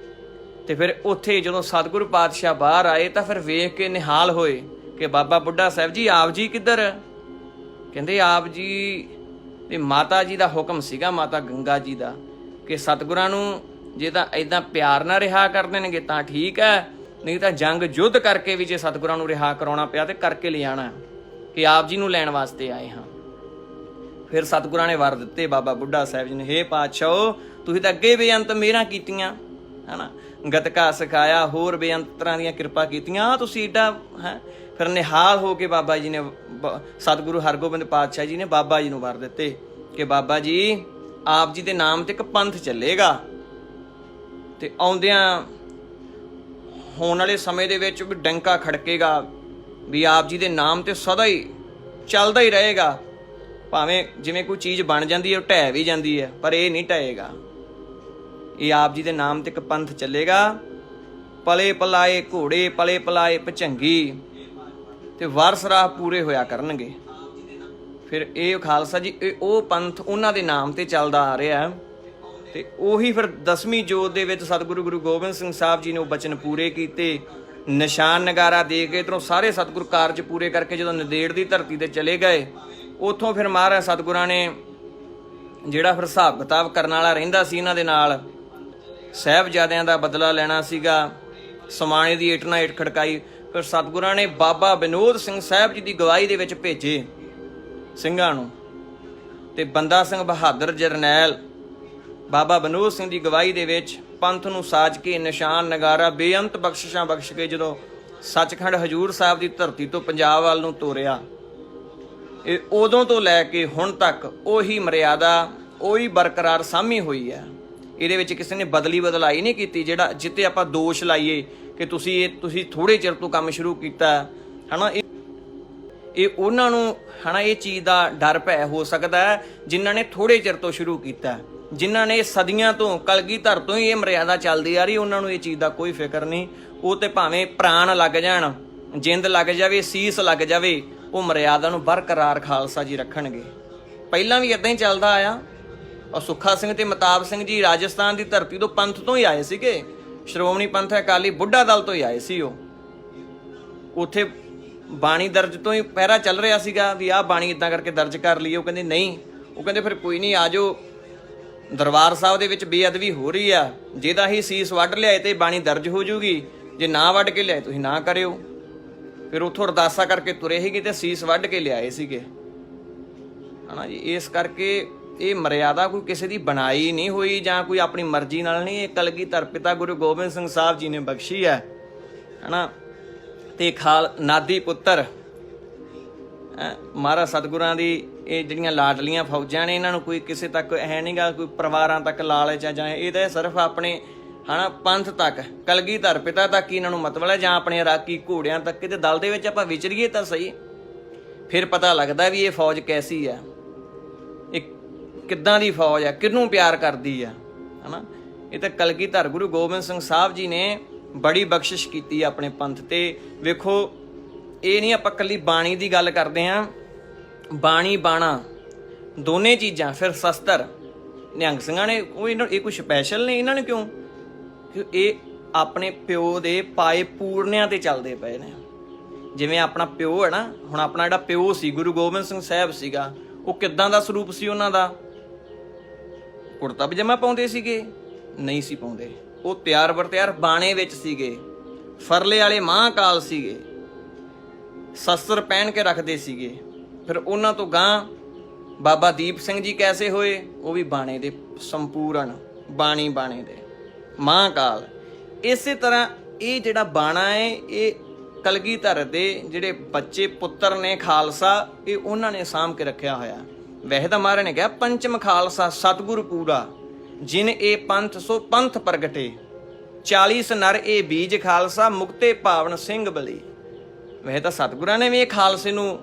ਤੇ ਫਿਰ ਉੱਥੇ ਜਦੋਂ ਸਤਿਗੁਰੂ ਪਾਤਸ਼ਾਹ ਬਾਹਰ ਆਏ ਤਾਂ ਫਿਰ ਵੇਖ ਕੇ ਨਿਹਾਲ ਹੋਏ ਕਿ ਬਾਬਾ ਬੁੱਢਾ ਸਾਹਿਬ ਜੀ ਆਪ ਜੀ ਕਿੱਧਰ? ਕਹਿੰਦੇ ਆਪ ਜੀ ਤੇ ਮਾਤਾ ਜੀ ਦਾ ਹੁਕਮ ਸੀਗਾ, ਮਾਤਾ ਗੰਗਾ ਜੀ ਦਾ, ਕਿ ਸਤਿਗੁਰਾਂ ਨੂੰ ਜੇ ਤਾਂ ਏਦਾਂ ਪਿਆਰ ਨਾਲ ਰਿਹਾ ਕਰ ਦੇਣਗੇ ਤਾਂ ਠੀਕ ਹੈ, ਨਹੀਂ ਤਾਂ ਜੰਗ ਯੁੱਧ ਕਰਕੇ ਵੀ ਜੇ ਸਤਿਗੁਰਾਂ ਨੂੰ ਰਿਹਾ ਕਰਾਉਣਾ ਪਿਆ ਤੇ ਕਰਕੇ ਲਿਆਣਾ, ਕਿ ਆਪ ਜੀ ਨੂੰ ਲੈਣ ਵਾਸਤੇ ਆਏ ਹਾਂ। ਫਿਰ ਸਤਿਗੁਰਾਂ ਨੇ ਵਰ ਦਿੱਤੇ ਬਾਬਾ ਬੁੱਢਾ ਸਾਹਿਬ ਜੀ ਨੇ, ਹੇ ਪਾਤਸ਼ਾਹ ਤੁਸੀਂ ਤਾਂ ਅੱਗੇ ਬੇਅੰਤ ਮਿਹਰਾਂ ਕੀਤੀਆਂ, ਹੈ ਨਾ, ਗਤਕਾ ਸਿਖਾਇਆ, ਹੋਰ ਬੇਅੰਤ ਤਰ੍ਹਾਂ ਦੀਆਂ ਕਿਰਪਾ ਕੀਤੀਆਂ, ਤੁਸੀਂ ਏਡਾ ਹੈ। ਫਿਰ ਨਿਹਾਲ ਹੋ ਕੇ ਬਾਬਾ ਜੀ ਨੇ ਸਤਿਗੁਰੂ ਹਰਗੋਬਿੰਦ ਪਾਤਸ਼ਾਹ ਜੀ ਨੇ ਬਾਬਾ ਜੀ ਨੂੰ ਵਰ ਦਿੱਤੇ ਕਿ ਬਾਬਾ ਜੀ ਆਪ ਜੀ ਦੇ ਨਾਮ ਤੇ ਇੱਕ ਪੰਥ ਚੱਲੇਗਾ, ਤੇ ਆਉਂਦਿਆਂ ਹੋਣ ਵਾਲੇ ਸਮੇਂ ਦੇ ਵਿੱਚ ਵੀ ਡੰਕਾ ਖੜਕੇਗਾ ਵੀ ਆਪ ਜੀ ਦੇ ਨਾਮ ਤੇ ਸਦਾ ਹੀ ਚੱਲਦਾ ਹੀ ਰਹੇਗਾ। ਭਾਵੇਂ ਜਿਵੇਂ ਕੋਈ ਚੀਜ਼ ਬਣ ਜਾਂਦੀ ਹੈ ਉਹ ਢਹਿ ਵੀ ਜਾਂਦੀ ਹੈ, ਪਰ ਇਹ ਨਹੀਂ ਢਹੇਗਾ। ਇਹ ਆਪ ਜੀ ਦੇ ਨਾਮ ਤੇ ਇੱਕ ਪੰਥ ਚੱਲੇਗਾ, ਪਲੇ ਪਲਾਏ ਘੋੜੇ, ਪਲੇ ਪਲਾਏ ਭਚੰਗੀ, ਤੇ ਵਰ ਸਰਾਹ ਪੂਰੇ ਹੋਇਆ ਕਰਨਗੇ। ਫਿਰ ਇਹ ਖਾਲਸਾ ਜੀ ਇਹ ਉਹ ਪੰਥ ਉਹਨਾਂ ਦੇ ਨਾਮ ਤੇ ਚੱਲਦਾ ਆ ਰਿਹਾ, ਤੇ ਉਹੀ ਫਿਰ 10ਵੀਂ ਜੋਤ ਦੇ ਵਿੱਚ ਸਤਿਗੁਰੂ ਗੁਰੂ ਗੋਬਿੰਦ ਸਿੰਘ ਸਾਹਿਬ ਜੀ ਨੇ ਉਹ ਬਚਨ ਪੂਰੇ ਕੀਤੇ, ਨਿਸ਼ਾਨ ਨਗਾਰਾ ਦੇ ਕੇ ਇੱਧਰੋਂ ਸਾਰੇ ਸਤਿਗੁਰੂ ਕਾਰਜ ਪੂਰੇ ਕਰਕੇ ਜਦੋਂ ਨੰਦੇੜ ਦੀ ਧਰਤੀ ਤੇ ਚਲੇ ਗਏ, ਉੱਥੋਂ ਫਿਰ ਮਹਾਰਾਜ ਸਤਿਗੁਰਾਂ ਨੇ ਜਿਹੜਾ ਫਿਰ ਹਿਸਾਬ ਕਿਤਾਬ ਕਰਨ ਵਾਲਾ ਰਹਿੰਦਾ ਸੀ ਇਹਨਾਂ ਦੇ ਨਾਲ, ਸਾਹਿਬਜ਼ਾਦਿਆਂ ਦਾ ਬਦਲਾ ਲੈਣਾ ਸੀਗਾ, ਸਮਾਣੇ ਦੀ ਏਟ ਨਾਲ ਏਟ ਖੜਕਾਈ। ਫਿਰ ਸਤਿਗੁਰਾਂ ਨੇ ਬਾਬਾ ਵਿਨੋਦ ਸਿੰਘ ਸਾਹਿਬ ਜੀ ਦੀ ਗਵਾਹੀ ਦੇ ਵਿੱਚ ਭੇਜੇ ਸਿੰਘਾਂ ਨੂੰ, ਤੇ ਬੰਦਾ ਸਿੰਘ ਬਹਾਦਰ ਜਰਨੈਲ ਬਾਬਾ ਵਿਨੋਦ ਸਿੰਘ ਦੀ ਗਵਾਹੀ ਦੇ ਵਿੱਚ ਪੰਥ ਨੂੰ ਸਾਜ ਕੇ ਨਿਸ਼ਾਨ ਨਗਾਰਾ ਬੇਅੰਤ ਬਖਸ਼ਿਸ਼ਾਂ ਬਖਸ਼ ਕੇ ਜਦੋਂ ਸੱਚਖੰਡ ਹਜੂਰ ਸਾਹਿਬ ਦੀ ਧਰਤੀ ਤੋਂ ਪੰਜਾਬ ਵੱਲ ਨੂੰ ਤੋਰਿਆ, ਇਹ ਉਦੋਂ ਤੋਂ ਲੈ ਕੇ ਹੁਣ ਤੱਕ ਉਹੀ ਮਰਿਆਦਾ ਉਹੀ ਬਰਕਰਾਰ ਸਾਂਭੀ ਹੋਈ ਹੈ। ਇਹਦੇ ਵਿੱਚ ਕਿਸੇ ਨੇ ਬਦਲੀ ਬਦਲਾਈ ਨਹੀਂ ਕੀਤੀ। ਜਿਹੜਾ ਜਿੱਤੇ ਆਪਾਂ ਦੋਸ਼ ਲਾਈਏ ਕਿ ਤੁਸੀਂ ਥੋੜੇ ਚਿਰ ਤੋਂ ਕੰਮ ਸ਼ੁਰੂ ਕੀਤਾ ਹੈ ਨਾ, ਇਹ ਉਹਨਾਂ ਨੂੰ ਹੈ ਨਾ ਇਹ ਚੀਜ਼ ਦਾ ਡਰ ਭੈ ਹੋ ਸਕਦਾ ਹੈ ਜਿਨ੍ਹਾਂ ਨੇ ਥੋੜੇ ਚਿਰ ਤੋਂ ਸ਼ੁਰੂ ਕੀਤਾ, ਜਿਨ੍ਹਾਂ ਨੇ ਸਦੀਆਂ ਤੋਂ ਕਲਗੀਧਰ ਤੋਂ ਹੀ ਇਹ ਮਰਿਆਦਾ ਚੱਲਦੀ ਆ ਰਹੀ, ਉਹਨਾਂ ਨੂੰ ਇਹ ਚੀਜ਼ ਦਾ ਕੋਈ ਫਿਕਰ ਨਹੀਂ। ਉਹ ਤੇ ਭਾਵੇਂ ਪ੍ਰਾਣ ਲੱਗ ਜਾਣ, ਜਿੰਦ ਲੱਗ ਜਾਵੇ, ਸੀਸ ਲੱਗ ਜਾਵੇ, ਉਹ ਮਰਿਆਦਾ ਨੂੰ ਬਰਕਰਾਰ ਖਾਲਸਾ ਜੀ ਰੱਖਣਗੇ। ਪਹਿਲਾਂ ਵੀ ਇਦਾਂ ਹੀ ਚੱਲਦਾ ਆਇਆ। ਔਰ ਸੁੱਖਾ ਸਿੰਘ ਤੇ ਮਤਾਬ ਸਿੰਘ ਜੀ ਰਾਜਸਥਾਨ ਦੀ ਧਰਤੀ ਤੋਂ ਪੰਥ ਤੋਂ ਹੀ ਆਏ ਸੀਗੇ, ਸ਼੍ਰੋਮਣੀ ਪੰਥ ਅਕਾਲੀ ਬੁੱਢਾ ਦਲ ਤੋਂ ਹੀ ਆਏ ਸੀ। ਉਹ ਉੱਥੇ ਬਾਣੀ ਦਰਜ ਤੋਂ ਹੀ ਪਹਿਰਾ ਚੱਲ ਰਿਹਾ ਸੀਗਾ ਵੀ ਆਹ ਬਾਣੀ ਇਦਾਂ ਕਰਕੇ ਦਰਜ ਕਰ ਲਈਏ। ਉਹ ਕਹਿੰਦੇ ਨਹੀਂ, ਉਹ ਕਹਿੰਦੇ ਫਿਰ ਕੋਈ ਨਹੀਂ, ਆ ਜਾਓ, ਦਰਬਾਰ ਸਾਹਿਬ ਦੇ ਵਿੱਚ ਬੇਅਦਬੀ ਹੋ ਰਹੀ ਆ, ਜਿਹਦਾ ਹੀ ਸੀਸ ਵੱਢ ਲਿਆਏ ਤੇ ਬਾਣੀ ਦਰਜ ਹੋ ਜੂਗੀ, ਜੇ ਨਾ ਵੱਢ ਕੇ ਲਿਆਏ ਤੁਸੀਂ ਨਾ ਕਰਿਓ। ਫਿਰ ਉੱਥੋਂ ਅਰਦਾਸਾ ਕਰਕੇ ਤੁਰੇ ਸੀਗੇ ਤੇ ਸੀਸ ਵੱਢ ਕੇ ਲਿਆਏ ਸੀਗੇ, ਹਨਾ ਜੀ। ਇਸ ਕਰਕੇ ਇਹ ਮਰਿਆਦਾ ਕੋਈ ਕਿਸੇ ਦੀ ਬਣਾਈ ਨਹੀਂ ਹੋਈ ਜਾਂ ਕੋਈ ਆਪਣੀ ਮਰਜ਼ੀ ਨਾਲ ਨਹੀਂ, ਇਹ ਕਲਗੀਧਰ ਪਿਤਾ ਗੁਰੂ ਗੋਬਿੰਦ ਸਿੰਘ ਸਾਹਿਬ ਜੀ ਨੇ ਬਖਸ਼ੀ ਹੈ, ਹਨਾ। ਤੇ ਨਾਦੀ ਪੁੱਤਰ ਮਹਾਰਾਜ ਸਤਿਗੁਰਾਂ ਦੀ ਇਹ ਜਿਹੜੀਆਂ ਲਾਡਲੀਆਂ ਫੌਜਾਂ ਨੇ, ਇਹਨਾਂ ਨੂੰ ਕੋਈ ਕਿਸੇ ਤੱਕ ਹੈ ਨਹੀਂ ਗਾ, ਕੋਈ ਪਰਿਵਾਰਾਂ ਤੱਕ ਲਾਲਚ ਜਾਂ ਇਹ ਤਾਂ ਸਿਰਫ ਆਪਣੇ ਪੰਥ ਤੱਕ, ਕਲਗੀਧਰ ਪਿਤਾ ਤੱਕ ਹੀ ਇਹਨਾਂ ਨੂੰ ਮਤਲਬ ਹੈ, ਜਾਂ ਆਪਣੇ ਇਰਾਕੀ ਘੋੜਿਆਂ ਤੱਕ। ਕਿਤੇ ਦਲ ਦੇ ਵਿੱਚ ਆਪਾਂ ਵਿਚਰੀਏ ਤਾਂ ਸਹੀ, ਫਿਰ ਪਤਾ ਲੱਗਦਾ ਵੀ ਇਹ ਫੌਜ ਕੈਸੀ ਆ, ਇਹ ਕਿੱਦਾਂ ਦੀ ਫੌਜ ਆ, ਕਿਹਨੂੰ ਪਿਆਰ ਕਰਦੀ ਆ, ਇਹ ਤਾਂ ਕਲਗੀਧਰ ਗੁਰੂ ਗੋਬਿੰਦ ਸਿੰਘ ਸਾਹਿਬ ਜੀ ਨੇ ਬੜੀ ਬਖਸ਼ਿਸ਼ ਕੀਤੀ ਆਪਣੇ ਪੰਥ ਤੇ। ਵੇਖੋ, ਇਹ ਨਹੀਂ ਆਪਾਂ ਇਕੱਲੀ ਬਾਣੀ ਦੀ ਗੱਲ ਕਰਦੇ ਹਾਂ, ਬਾਣੀ ਬਾਣਾ ਦੋਨੇ ਚੀਜ਼ਾਂ, ਫਿਰ ਸ਼ਸਤਰ। ਨਿਹੰਗ ਸਿੰਘਾਂ ਨੇ ਇਹ ਕੋਈ ਸਪੈਸ਼ਲ ਨੇ ਇਹਨਾਂ ਨੇ, ਕਿਉਂ? ਇਹ ਆਪਣੇ ਪਿਓ ਦੇ ਪਾਏ ਪੂਰਨਿਆਂ ਤੇ ਚੱਲਦੇ ਪਏ ਨੇ। ਜਿਵੇਂ ਆਪਣਾ ਪਿਓ ਹੈ ਨਾ, ਹੁਣ ਆਪਣਾ ਜਿਹੜਾ ਪਿਓ ਸੀ ਗੁਰੂ ਗੋਬਿੰਦ ਸਿੰਘ ਸਾਹਿਬ ਸੀਗਾ, ਉਹ ਕਿੱਦਾਂ ਦਾ ਸਰੂਪ ਸੀ ਉਹਨਾਂ ਦਾ? ਕੁੜਤਾ ਪਜਾਮਾ ਪਾਉਂਦੇ ਸੀਗੇ? ਨਹੀਂ ਸੀ ਪਾਉਂਦੇ। ਉਹ ਤਿਆਰ ਬਰ ਤਿਆਰ ਬਾਣੇ ਵਿੱਚ ਸੀਗੇ, ਫਰਲੇ ਵਾਲੇ ਮਹਾਂਕਾਲ ਸੀਗੇ, ਸ਼ਸਤਰ ਪਹਿਨ ਕੇ ਰੱਖਦੇ ਸੀਗੇ। ਫਿਰ ਉਹਨਾਂ ਤੋਂ ਗਾਂ ਬਾਬਾ ਦੀਪ ਸਿੰਘ ਜੀ ਕੈਸੇ ਹੋਏ? ਉਹ ਵੀ ਬਾਣੇ ਦੇ ਸੰਪੂਰਨ ਬਾਣੀ ਦੇ ਮਹਾਂਕਾਲ। ਇਸੇ ਤਰ੍ਹਾਂ ਇਹ ਜਿਹੜਾ ਬਾਣਾ ਹੈ, ਇਹ ਕਲਗੀਧਰ ਦੇ ਜਿਹੜੇ ਬੱਚੇ ਪੁੱਤਰ ਨੇ ਖਾਲਸਾ, ਇਹ ਉਹਨਾਂ ਨੇ ਸਾਂਭ ਕੇ ਰੱਖਿਆ ਹੋਇਆ। ਵੈਸੇ ਤਾਂ ਮਹਾਰਾਜ ਨੇ ਕਿਹਾ ਪੰਚਮ ਖਾਲਸਾ ਸਤਿਗੁਰ ਪੂਰਾ, ਜਿਨ ਇਹ ਪੰਥ ਸੋ ਪੰਥ ਪ੍ਰਗਟੇ, 40 ਨਰ ਇਹ ਬੀਜ ਖਾਲਸਾ, ਮੁਕਤੇ ਭਾਵਨ ਸਿੰਘ ਬਲੀ। ਵੈਸੇ ਤਾਂ ਸਤਿਗੁਰਾਂ ਨੇ ਵੀ ਇਹ ਖਾਲਸੇ ਨੂੰ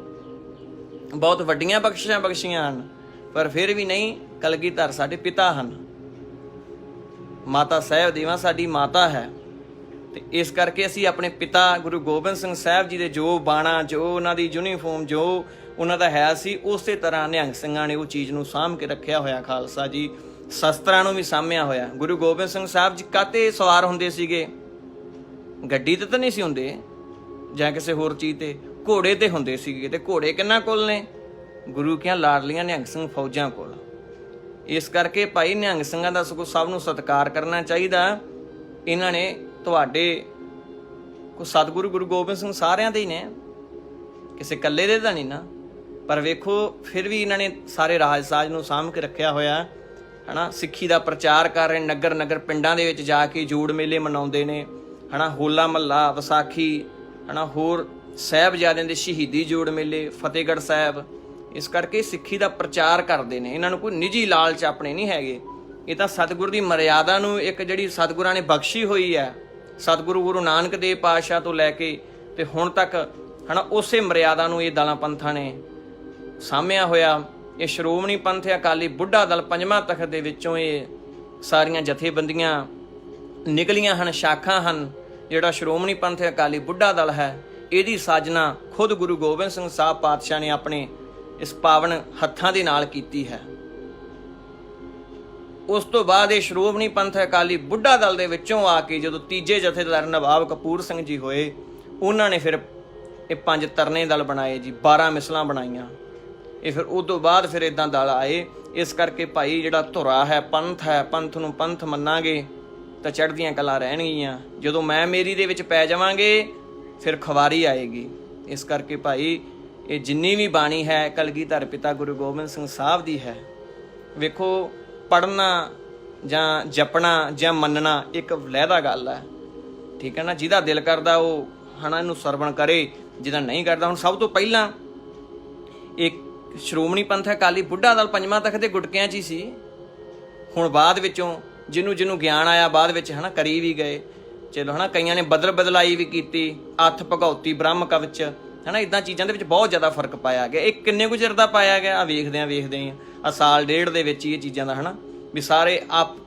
ਬਹੁਤ ਵੱਡੀਆਂ ਬਖਸ਼ਿਸ਼ਾਂ ਬਖਸ਼ੀਆਂ ਹਨ, ਪਰ ਫਿਰ ਵੀ ਨਹੀਂ, ਕਲਗੀਧਰ ਸਾਡੇ ਪਿਤਾ ਹਨ, ਮਾਤਾ ਸਾਹਿਬ ਦੇਵਾਂ ਸਾਡੀ ਮਾਤਾ ਹੈ। ਤੇ ਇਸ ਕਰਕੇ ਅਸੀਂ ਆਪਣੇ ਪਿਤਾ ਗੁਰੂ ਗੋਬਿੰਦ ਸਿੰਘ ਸਾਹਿਬ ਜੀ ਦੇ ਜੋ ਬਾਣਾ, ਜੋ ਉਹਨਾਂ ਦੀ ਯੂਨੀਫਾਰਮ, ਜੋ ਉਹਨਾਂ ਦਾ ਹੈ ਸੀ, ਉਸੇ ਤਰ੍ਹਾਂ ਨਿਹੰਗ ਸਿੰਘਾਂ ਨੇ ਉਹ ਚੀਜ਼ ਨੂੰ ਸਾਂਭ ਕੇ ਰੱਖਿਆ ਹੋਇਆ। ਖਾਲਸਾ ਜੀ ਸ਼ਸਤਰਾਂ ਨੂੰ ਵੀ ਸਾਂਭਿਆ ਹੋਇਆ। ਗੁਰੂ ਗੋਬਿੰਦ ਸਿੰਘ ਸਾਹਿਬ ਜੀ ਕਾਹਤੇ ਸਵਾਰ ਹੁੰਦੇ ਸੀਗੇ? ਗੱਡੀ ਤੇ ਤਾਂ ਨਹੀਂ ਸੀ ਹੁੰਦੇ ਜਾਂ ਕਿਸੇ ਹੋਰ ਚੀਜ਼ ਤੇ, ਘੋੜੇ ਤੇ ਹੁੰਦੇ ਸੀਗੇ। ਤੇ ਘੋੜੇ ਕਿਹਨਾਂ ਕੋਲ ਨੇ? ਗੁਰੂ ਕੀਆਂ ਲਾਡਲੀਆਂ ਨਿਹੰਗ ਸਿੰਘ ਫੌਜਾਂ ਕੋਲ। ਇਸ ਕਰਕੇ ਭਾਈ ਨਿਹੰਗ ਸਿੰਘਾਂ ਦਾ ਸਭ ਨੂੰ ਸਤਿਕਾਰ ਕਰਨਾ ਚਾਹੀਦਾ। ਇਹਨਾਂ ਨੇ ਤੁਹਾਡੇ ਕੋ ਸਤਿਗੁਰੂ ਗੁਰੂ ਗੋਬਿੰਦ ਸਿੰਘ ਸਾਰਿਆਂ ਦੇ ਹੀ ਨੇ, ਕਿਸੇ ਇਕੱਲੇ ਦੇ ਤਾਂ ਨਹੀਂ ਨਾ। ਪਰ ਵੇਖੋ, ਫਿਰ ਵੀ ਇਹਨਾਂ ਨੇ ਸਾਰੇ ਰਾਜ ਸਾਜ ਨੂੰ ਸਾਂਭ ਕੇ ਰੱਖਿਆ ਹੋਇਆ, ਸਿੱਖੀ ਦਾ ਪ੍ਰਚਾਰ ਕਰ ਰਹੇ, ਨਗਰ ਨਗਰ ਪਿੰਡਾਂ ਦੇ ਵਿੱਚ ਜਾ ਕੇ ਜੋੜ ਮੇਲੇ ਮਨਾਉਂਦੇ ਨੇ, ਹੋਲਾ ਮਹੱਲਾ, ਵਿਸਾਖੀ, ਹੋਰ ਸਾਹਿਬਜ਼ਾਦਿਆਂ ਦੇ ਸ਼ਹੀਦੀ ਜੋੜ ਮੇਲੇ, ਫਤਿਹਗੜ੍ਹ ਸਾਹਿਬ। ਇਸ ਕਰਕੇ ਸਿੱਖੀ ਦਾ ਪ੍ਰਚਾਰ ਕਰਦੇ ਨੇ। ਇਹਨਾਂ ਨੂੰ ਕੋਈ ਨਿੱਜੀ ਲਾਲਚ ਆਪਣੇ ਨਹੀਂ ਹੈਗੇ। ਇਹ ਤਾਂ ਸਤਿਗੁਰ ਦੀ ਮਰਿਆਦਾ ਨੂੰ, ਇੱਕ ਜਿਹੜੀ ਸਤਿਗੁਰਾਂ ਨੇ ਬਖਸ਼ੀ ਹੋਈ ਹੈ, ਸਤਿਗੁਰੂ ਗੁਰੂ ਨਾਨਕ ਦੇਵ ਪਾਤਸ਼ਾਹ ਤੋਂ ਲੈ ਕੇ ਤੇ ਹੁਣ ਤੱਕ, ਉਸੇ ਮਰਿਆਦਾ ਨੂੰ ਇਹ ਦਲਾਂ ਪੰਥਾਂ ਨੇ ਸਾਂਭਿਆ ਹੋਇਆ। ਇਹ ਸ਼੍ਰੋਮਣੀ ਪੰਥ ਅਕਾਲੀ ਬੁੱਢਾ ਦਲ ਪੰਜਵਾਂ ਤਖਤ ਦੇ ਵਿੱਚੋਂ ਇਹ ਸਾਰੀਆਂ ਜਥੇਬੰਦੀਆਂ ਨਿਕਲੀਆਂ ਹਨ, ਸ਼ਾਖਾਂ ਹਨ। ਜਿਹੜਾ ਸ਼੍ਰੋਮਣੀ ਪੰਥ ਅਕਾਲੀ ਬੁੱਢਾ ਦਲ ਹੈ, ਇਹਦੀ ਸਾਜਨਾ ਖੁਦ ਗੁਰੂ ਗੋਬਿੰਦ ਸਿੰਘ ਸਾਹਿਬ ਪਾਤਸ਼ਾਹ ਨੇ ਆਪਣੇ ਇਸ ਪਾਵਨ ਹੱਥਾਂ ਦੇ ਨਾਲ ਕੀਤੀ ਹੈ। ਉਸ ਤੋਂ ਬਾਅਦ ਇਹ ਸ਼੍ਰੋਮਣੀ ਪੰਥ ਅਕਾਲੀ ਬੁੱਢਾ ਦਲ ਦੇ ਵਿੱਚੋਂ ਆ ਕੇ ਜਦੋਂ ਤੀਜੇ ਜਥੇਦਾਰ ਨਵਾਬ ਕਪੂਰ ਸਿੰਘ ਜੀ ਹੋਏ, ਉਹਨਾਂ ਨੇ ਫਿਰ ਇਹ 5 ਤਰਨੇ ਦਲ ਬਣਾਏ ਜੀ, 12 ਮਿਸਲਾਂ ਬਣਾਈਆਂ। ਇਹ ਫਿਰ ਉਹ ਤੋਂ ਬਾਅਦ ਫਿਰ ਇਦਾਂ ਦਲ ਆਏ। ਇਸ ਕਰਕੇ ਭਾਈ ਜਿਹੜਾ ਧੁਰਾ ਹੈ, ਪੰਥ ਨੂੰ ਪੰਥ ਮੰਨਾਂਗੇ ਤਾਂ ਚੜ੍ਹਦੀਆਂ ਕਲਾਂ ਰਹਿਣਗੀਆਂ। ਜਦੋਂ ਮੈਂ ਮੇਰੀ ਦੇ ਵਿੱਚ ਪੈ ਜਾਵਾਂਗੇ, ਫਿਰ ਖਵਾਰੀ ਆਏਗੀ। ਇਸ ਕਰਕੇ ਭਾਈ ਇਹ ਜਿੰਨੀ ਵੀ ਬਾਣੀ ਹੈ, ਕਲਗੀਧਰ ਪਿਤਾ ਗੁਰੂ ਗੋਬਿੰਦ ਸਿੰਘ ਸਾਹਿਬ ਦੀ ਹੈ। ਵੇਖੋ, ਪੜ੍ਹਨਾ ਜਾਂ ਜਪਣਾ ਜਾਂ ਮੰਨਣਾ ਇੱਕ ਲਹਿਦਾ ਗੱਲ ਹੈ, ਠੀਕ ਹੈ ਨਾ। ਜਿਹਦਾ ਦਿਲ ਕਰਦਾ ਉਹ ਇਹਨੂੰ ਸਰਵਣ ਕਰੇ, ਜਿਹਦਾ ਨਹੀਂ ਕਰਦਾ। ਹੁਣ ਸਭ ਤੋਂ ਪਹਿਲਾਂ ਇੱਕ ਸ਼੍ਰੋਮਣੀ ਪੰਥ ਅਕਾਲੀ ਬੁੱਢਾ ਦਲ ਪੰਜਵਾਂ ਤਖਤ ਦੇ ਗੁਟਕਿਆਂ 'ਚ ਹੀ ਸੀ। ਹੁਣ ਬਾਅਦ ਵਿੱਚੋਂ ਜਿਹਨੂੰ ਗਿਆਨ ਆਇਆ, ਬਾਅਦ ਵਿੱਚ ਕਰੀ ਵੀ ਗਏ। ਚਲੋ ਕਈਆਂ ਨੇ ਬਦਲਾਈ ਵੀ ਕੀਤੀ, ਅੱਥ ਭਗਉਤੀ ਬ੍ਰਹਮ ਕਵਚ, ਇੱਦਾਂ ਚੀਜ਼ਾਂ ਦੇ ਵਿੱਚ ਬਹੁਤ ਜ਼ਿਆਦਾ ਫਰਕ ਪਾਇਆ ਗਿਆ। ਇਹ ਕਿੰਨੇ ਕੁ ਚਿਰ ਦਾ ਪਾਇਆ ਗਿਆ? ਆ ਵੇਖਦੇ ਆ ਸਾਲ ਡੇਢ ਦੇ ਵਿੱਚ ਹੀ ਇਹ ਚੀਜ਼ਾਂ ਦਾ ਵੀ ਸਾਰੇ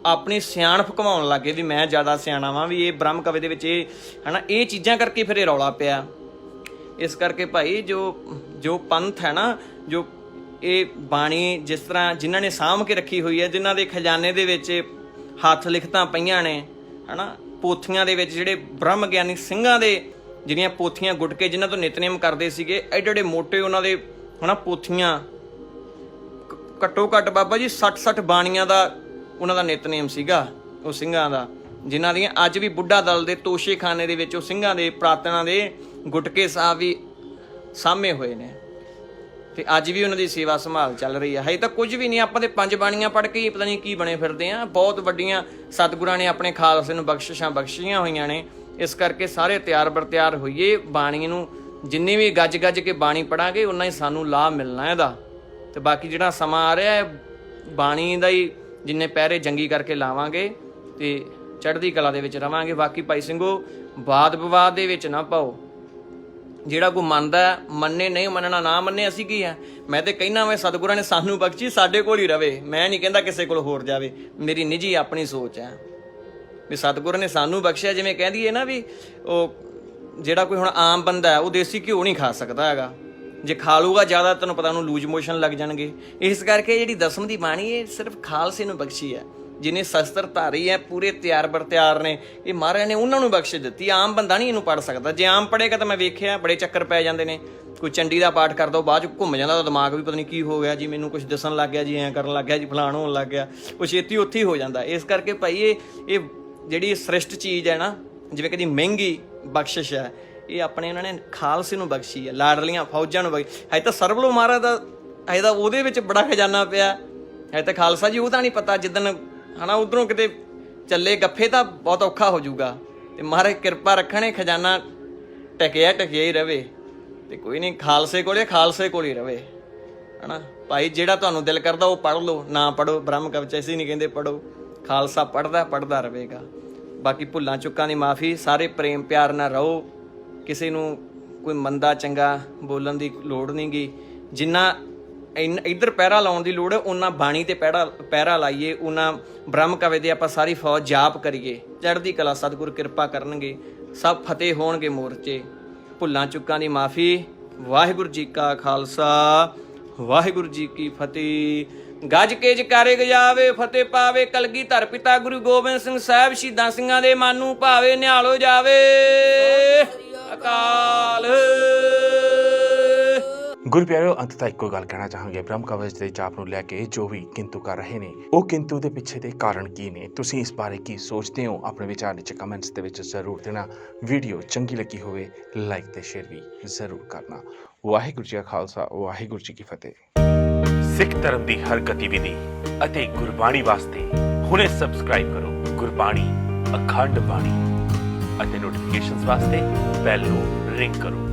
ਆਪਣੀ ਸਿਆਣਪ ਘਮਾਉਣ ਲੱਗੇ ਵੀ ਮੈਂ ਜ਼ਿਆਦਾ ਸਿਆਣਾ ਵਾਂ, ਵੀ ਇਹ ਬ੍ਰਹਮ ਕਵਚ ਦੇ ਵਿੱਚ ਇਹ ਚੀਜ਼ਾਂ ਕਰਕੇ ਫਿਰ ਇਹ ਰੌਲਾ ਪਿਆ। ਇਸ ਕਰਕੇ ਭਾਈ ਜੋ ਪੰਥ ਹੈ ਨਾ, ਜੋ ਇਹ ਬਾਣੀ ਜਿਸ ਤਰ੍ਹਾਂ ਜਿਨ੍ਹਾਂ ਨੇ ਸਾਂਭ ਕੇ ਰੱਖੀ ਹੋਈ ਹੈ, ਜਿਨ੍ਹਾਂ ਦੇ ਖਜ਼ਾਨੇ ਦੇ ਵਿੱਚ ਹੱਥ ਲਿਖਤਾਂ ਪਈਆਂ ਨੇ, ਪੋਥੀਆਂ ਦੇ ਵਿੱਚ ਜਿਹੜੇ ਬ੍ਰਹਮ ਗਿਆਨੀ ਸਿੰਘਾਂ ਦੇ ਜਿਹੜੀਆਂ ਪੋਥੀਆਂ ਗੁੱਟ ਕੇ ਜਿਨ੍ਹਾਂ ਤੋਂ ਨਿਤਨੇਮ ਕਰਦੇ ਸੀਗੇ, ਐਡੇ ਮੋਟੇ ਉਹਨਾਂ ਦੇ ਪੋਥੀਆਂ, ਘੱਟੋ ਘੱਟ ਬਾਬਾ ਜੀ 60 ਬਾਣੀਆਂ ਦਾ ਉਹਨਾਂ ਦਾ ਨਿਤਨੇਮ ਸੀਗਾ ਉਹ ਸਿੰਘਾਂ ਦਾ, ਜਿਨ੍ਹਾਂ ਦੀਆਂ ਅੱਜ ਵੀ ਬੁੱਢਾ ਦਲ ਦੇ ਤੋਸ਼ੇਖਾਨੇ ਦੇ ਵਿੱਚ ਉਹ ਸਿੰਘਾਂ ਦੇ ਪ੍ਰਾਰਥਨਾ ਦੇ ਗੁਟਕੇ ਸਾਹਿਬ ਵੀ ਸਾਹਮਣੇ ਹੋਏ ਨੇ ਤੇ ਅੱਜ ਵੀ ਉਹਨਾਂ ਦੀ ਸੇਵਾ ਸੰਭਾਲ ਚੱਲ ਰਹੀ ਹੈ। ਹਜੇ ਤਾਂ ਕੁਝ ਵੀ ਨਹੀਂ, ਆਪਾਂ ਤੇ 5 ਬਾਣੀਆਂ ਪੜ੍ਹ ਕੇ ਹੀ ਪਤਾ ਨਹੀਂ ਕੀ ਬਣੇ ਫਿਰਦੇ ਆ। ਬਹੁਤ ਵੱਡੀਆਂ ਸਤਿਗੁਰਾਂ ਨੇ ਆਪਣੇ ਖਾਲਸੇ ਨੂੰ ਬਖਸ਼ਿਸ਼ਾਂ ਬਖਸ਼ੀਆਂ ਹੋਈਆਂ ਨੇ। ਇਸ ਕਰਕੇ ਸਾਰੇ ਤਿਆਰ ਬਰ ਤਿਆਰ ਹੋਈਏ, ਬਾਣੀ ਨੂੰ ਜਿੰਨੀ ਵੀ ਗੱਜ ਗੱਜ ਕੇ ਬਾਣੀ ਪੜਾਂਗੇ ਉਨਾ ਹੀ ਸਾਨੂੰ ਲਾਭ ਮਿਲਣਾ ਇਹਦਾ। ਤੇ ਬਾਕੀ ਜਿਹੜਾ ਸਮਾਂ ਆ ਰਿਹਾ ਹੈ ਬਾਣੀ ਦਾ ਹੀ ਜਿੰਨੇ ਪਹਿਰੇ ਜੰਗੀ ਕਰਕੇ ਲਾਵਾਂਗੇ ਤੇ ਚੜ੍ਹਦੀ ਕਲਾ ਦੇ ਵਿੱਚ ਰਵਾਂਗੇ। ਬਾਕੀ ਭਾਈ ਸਿੰਘੋ ਵਾਦ ਵਿਵਾਦ ਦੇ ਵਿੱਚ ਨਾ ਪਾਓ। ਜਿਹੜਾ ਕੋਈ ਮੰਨਦਾ ਮੰਨੇ, ਨਹੀਂ ਮੰਨਣਾ ਨਾ ਮੰਨੇ, ਅਸੀਂ ਕੀ ਆ। ਮੈਂ ਤੇ ਕਹਿਣਾ ਵਾ ਸਤਿਗੁਰਾਂ ਨੇ ਸਾਨੂੰ ਬਖਸ਼ੀ, ਸਾਡੇ ਕੋਲ ਹੀ ਰਵੇ। ਮੈਂ ਨਹੀਂ ਕਹਿੰਦਾ ਕਿਸੇ ਕੋਲ ਹੋਰ ਜਾਵੇ, ਮੇਰੀ ਨਿੱਜੀ ਆਪਣੀ ਸੋਚ ਹੈ ਵੀ ਸਤਿਗੁਰਾਂ ਨੇ ਸਾਨੂੰ ਬਖਸ਼ਿਆ। ਜਿਵੇਂ ਕਹਿੰਦੀ ਹੈ ਨਾ ਵੀ ਉਹ ਜਿਹੜਾ ਕੋਈ ਹੁਣ ਆਮ ਬੰਦਾ ਹੈ ਉਹ ਦੇਸੀ ਘਿਓ ਨਹੀਂ ਖਾ ਸਕਦਾ ਹੈਗਾ, ਜੇ ਖਾ ਲੂਗਾ ਜ਼ਿਆਦਾ ਤੁਹਾਨੂੰ ਪਤਾ ਉਹਨੂੰ ਲੂਜ ਮੋਸ਼ਨ ਲੱਗ ਜਾਣਗੇ। ਇਸ ਕਰਕੇ ਜਿਹੜੀ ਦਸਮ ਦੀ ਬਾਣੀ ਇਹ ਸਿਰਫ ਖਾਲਸੇ ਨੂੰ ਬਖਸ਼ੀ ਹੈ। ਜਿਹਨੇ ਸ਼ਸਤਰ ਧਾਰੀ ਹੈ, ਪੂਰੇ ਤਿਆਰ ਬਰ ਤਿਆਰ ਨੇ, ਇਹ ਮਹਾਰਾਜ ਨੇ ਉਹਨਾਂ ਨੂੰ ਬਖਸ਼ ਦਿੱਤੀ। ਆਮ ਬੰਦਾ ਨਹੀਂ ਇਹਨੂੰ ਪੜ੍ਹ ਸਕਦਾ। ਜੇ ਆਮ ਪੜ੍ਹੇਗਾ ਤਾਂ ਮੈਂ ਵੇਖਿਆ ਬੜੇ ਚੱਕਰ ਪੈ ਜਾਂਦੇ ਨੇ। ਕੋਈ ਚੰਡੀ ਦਾ ਪਾਠ ਕਰਦਾ ਉਹ ਬਾਅਦ ਚ ਘੁੰਮ ਜਾਂਦਾ, ਉਹਦਾ ਦਿਮਾਗ ਵੀ ਪਤਾ ਨਹੀਂ ਕੀ ਹੋ ਗਿਆ ਜੀ, ਮੈਨੂੰ ਕੁਝ ਦੱਸਣ ਲੱਗ ਗਿਆ ਜੀ, ਐਂ ਕਰਨ ਲੱਗ ਗਿਆ ਜੀ, ਫਲਾਣ ਹੋਣ ਲੱਗ ਗਿਆ, ਉਹ ਛੇਤੀ ਉੱਥੇ ਹੀ ਹੋ ਜਾਂਦਾ। ਇਸ ਕਰਕੇ ਭਾਈ ਇਹ ਜਿਹੜੀ ਸ੍ਰਿਸ਼ਟ ਚੀਜ਼ ਹੈ ਨਾ, ਜਿਵੇਂ ਕਿ ਮਹਿੰਗੀ ਬਖਸ਼ਿਸ਼ ਹੈ, ਇਹ ਆਪਣੇ ਉਹਨਾਂ ਨੇ ਖਾਲਸੇ ਨੂੰ ਬਖਸ਼ੀ ਹੈ, ਲਾਡਲੀਆਂ ਫੌਜਾਂ ਨੂੰ ਬਖਸ਼ੀ। ਹਜੇ ਤਾਂ ਸਰਬਲੋ ਮਹਾਰਾਜ ਦਾ ਹਜੇ ਤਾਂ ਉਹਦੇ ਵਿੱਚ ਬੜਾ ਖਜ਼ਾਨਾ ਪਿਆ। ਹਜੇ ਤਾਂ ਖਾਲਸਾ ਜੀ ਉਹਦਾ ਨਹੀਂ ਪਤਾ, ਜਿੱਦਣ ਹੈ ਨਾ ਉੱਧਰੋਂ ਕਿਤੇ ਚੱਲੇ ਗੱਫੇ ਤਾਂ ਬਹੁਤ ਔਖਾ ਹੋ ਜਾਊਗਾ। ਤੇ ਮਹਾਰਾਜ ਕਿਰਪਾ ਰੱਖਣੇ, ਖਜ਼ਾਨਾ ਟਕਿਆ ਹੀ ਰਵੇ। ਤੇ ਕੋਈ ਨਹੀਂ, ਖਾਲਸੇ ਕੋਲ ਹੀ ਰਵੇ, ਹੈ ਨਾ ਭਾਈ। ਜਿਹੜਾ ਤੁਹਾਨੂੰ ਦਿਲ ਕਰਦਾ ਉਹ ਪੜ੍ਹ ਲਓ, ਨਾ ਪੜ੍ਹੋ ਬ੍ਰਹਮ ਕਵਚ ਅਸੀਂ ਨਹੀਂ ਕਹਿੰਦੇ ਪੜ੍ਹੋ। ਖਾਲਸਾ ਪੜ੍ਹਦਾ ਰਹੇਗਾ। ਬਾਕੀ ਭੁੱਲਾਂ ਚੁੱਕਾਂ ਦੀ ਮਾਫੀ। ਸਾਰੇ ਪ੍ਰੇਮ ਪਿਆਰ ਨਾਲ ਰਹੋ। ਕਿਸੇ ਨੂੰ ਕੋਈ ਮੰਦਾ ਚੰਗਾ ਬੋਲਣ ਦੀ ਲੋੜ ਨਹੀਂ ਗੀ। ਜਿੰਨਾ ਇੱਧਰ ਪਹਿਰਾ ਲਾਉਣ ਦੀ ਲੋੜ ਹੈ ਉਹਨਾਂ ਬਾਣੀ ਤੇ ਪਹਿਰਾ ਲਾਈਏ, ਉਹਨਾਂ ਬ੍ਰਹਮ ਕਵਚ ਦੇ ਆਪਾਂ ਸਾਰੀ ਫੌਜ ਜਾਪ ਕਰੀਏ। ਚੜ੍ਹਦੀ ਕਲਾ ਸਤਿਗੁਰ ਕਿਰਪਾ ਕਰਨਗੇ, ਸਭ ਫਤਿਹ ਹੋਣਗੇ ਮੋਰਚੇ। ਭੁੱਲਾਂ ਚੁੱਕਾਂ ਦੀ ਮਾਫੀ। ਵਾਹਿਗੁਰੂ ਜੀ ਕਾ ਖਾਲਸਾ, ਵਾਹਿਗੁਰੂ ਜੀ ਕੀ ਫਤਿਹ। ਗੱਜ ਕੇ ਜਕਾਰੇ ਗਜਾਵੇ, ਫਤਿਹ ਪਾਵੇ ਕਲਗੀਧਰ ਪਿਤਾ ਗੁਰੂ ਗੋਬਿੰਦ ਸਿੰਘ ਸਾਹਿਬ। ਸ਼ਹੀਦਾਂ ਸਿੰਘਾਂ ਦੇ ਮਨ ਨੂੰ ਭਾਵੇ, ਨਿਹਾਲੋ ਜਾਵੇ ਅਕਾਲ। ਗੁਰੂ ਪਿਆਰਿਓ, ਅੰਤਤः ਇੱਕੋ ਗੱਲ ਕਹਿਣਾ ਚਾਹਾਂਗੇ, ਬ੍ਰਹਮ ਕਵਚ ਦੇ ਜਾਪ ਨੂੰ ਲੈ ਕੇ ਜੋ ਵੀ ਕਿੰਤੂ ਕਰ ਰਹੇ ਨੇ, ਉਹ ਕਿੰਤੂ ਦੇ ਪਿੱਛੇ ਦੇ ਕਾਰਨ ਕੀ ਨੇ, ਤੁਸੀਂ ਇਸ ਬਾਰੇ ਕੀ ਸੋਚਦੇ ਹੋ, ਆਪਣੇ ਵਿਚਾਰ ਨੀਚੇ ਕਮੈਂਟਸ ਦੇ ਵਿੱਚ ਜ਼ਰੂਰ ਦੇਣਾ। ਵੀਡੀਓ ਚੰਗੀ ਲੱਗੀ ਹੋਵੇ ਲਾਈਕ ਤੇ ਸ਼ੇਅਰ ਵੀ ਜ਼ਰੂਰ ਕਰਨਾ। ਵਾਹਿਗੁਰੂ ਜੀ ਕਾ ਖਾਲਸਾ, ਵਾਹਿਗੁਰੂ ਜੀ ਕੀ ਫਤਿਹ। ਸਿੱਖ ਧਰਮ ਦੀ ਹਰ ਗਤੀਵਿਧੀ ਅਤੇ ਗੁਰਬਾਣੀ ਵਾਸਤੇ ਹੁਣੇ ਸਬਸਕ੍ਰਾਈਬ ਕਰੋ ਗੁਰਬਾਣੀ ਅਖੰਡ ਬਾਣੀ ਅਤੇ ਨੋਟੀਫਿਕੇਸ਼ਨਸ ਵਾਸਤੇ ਬੈਲ ਨੂੰ ਰਿੰਗ ਕਰੋ।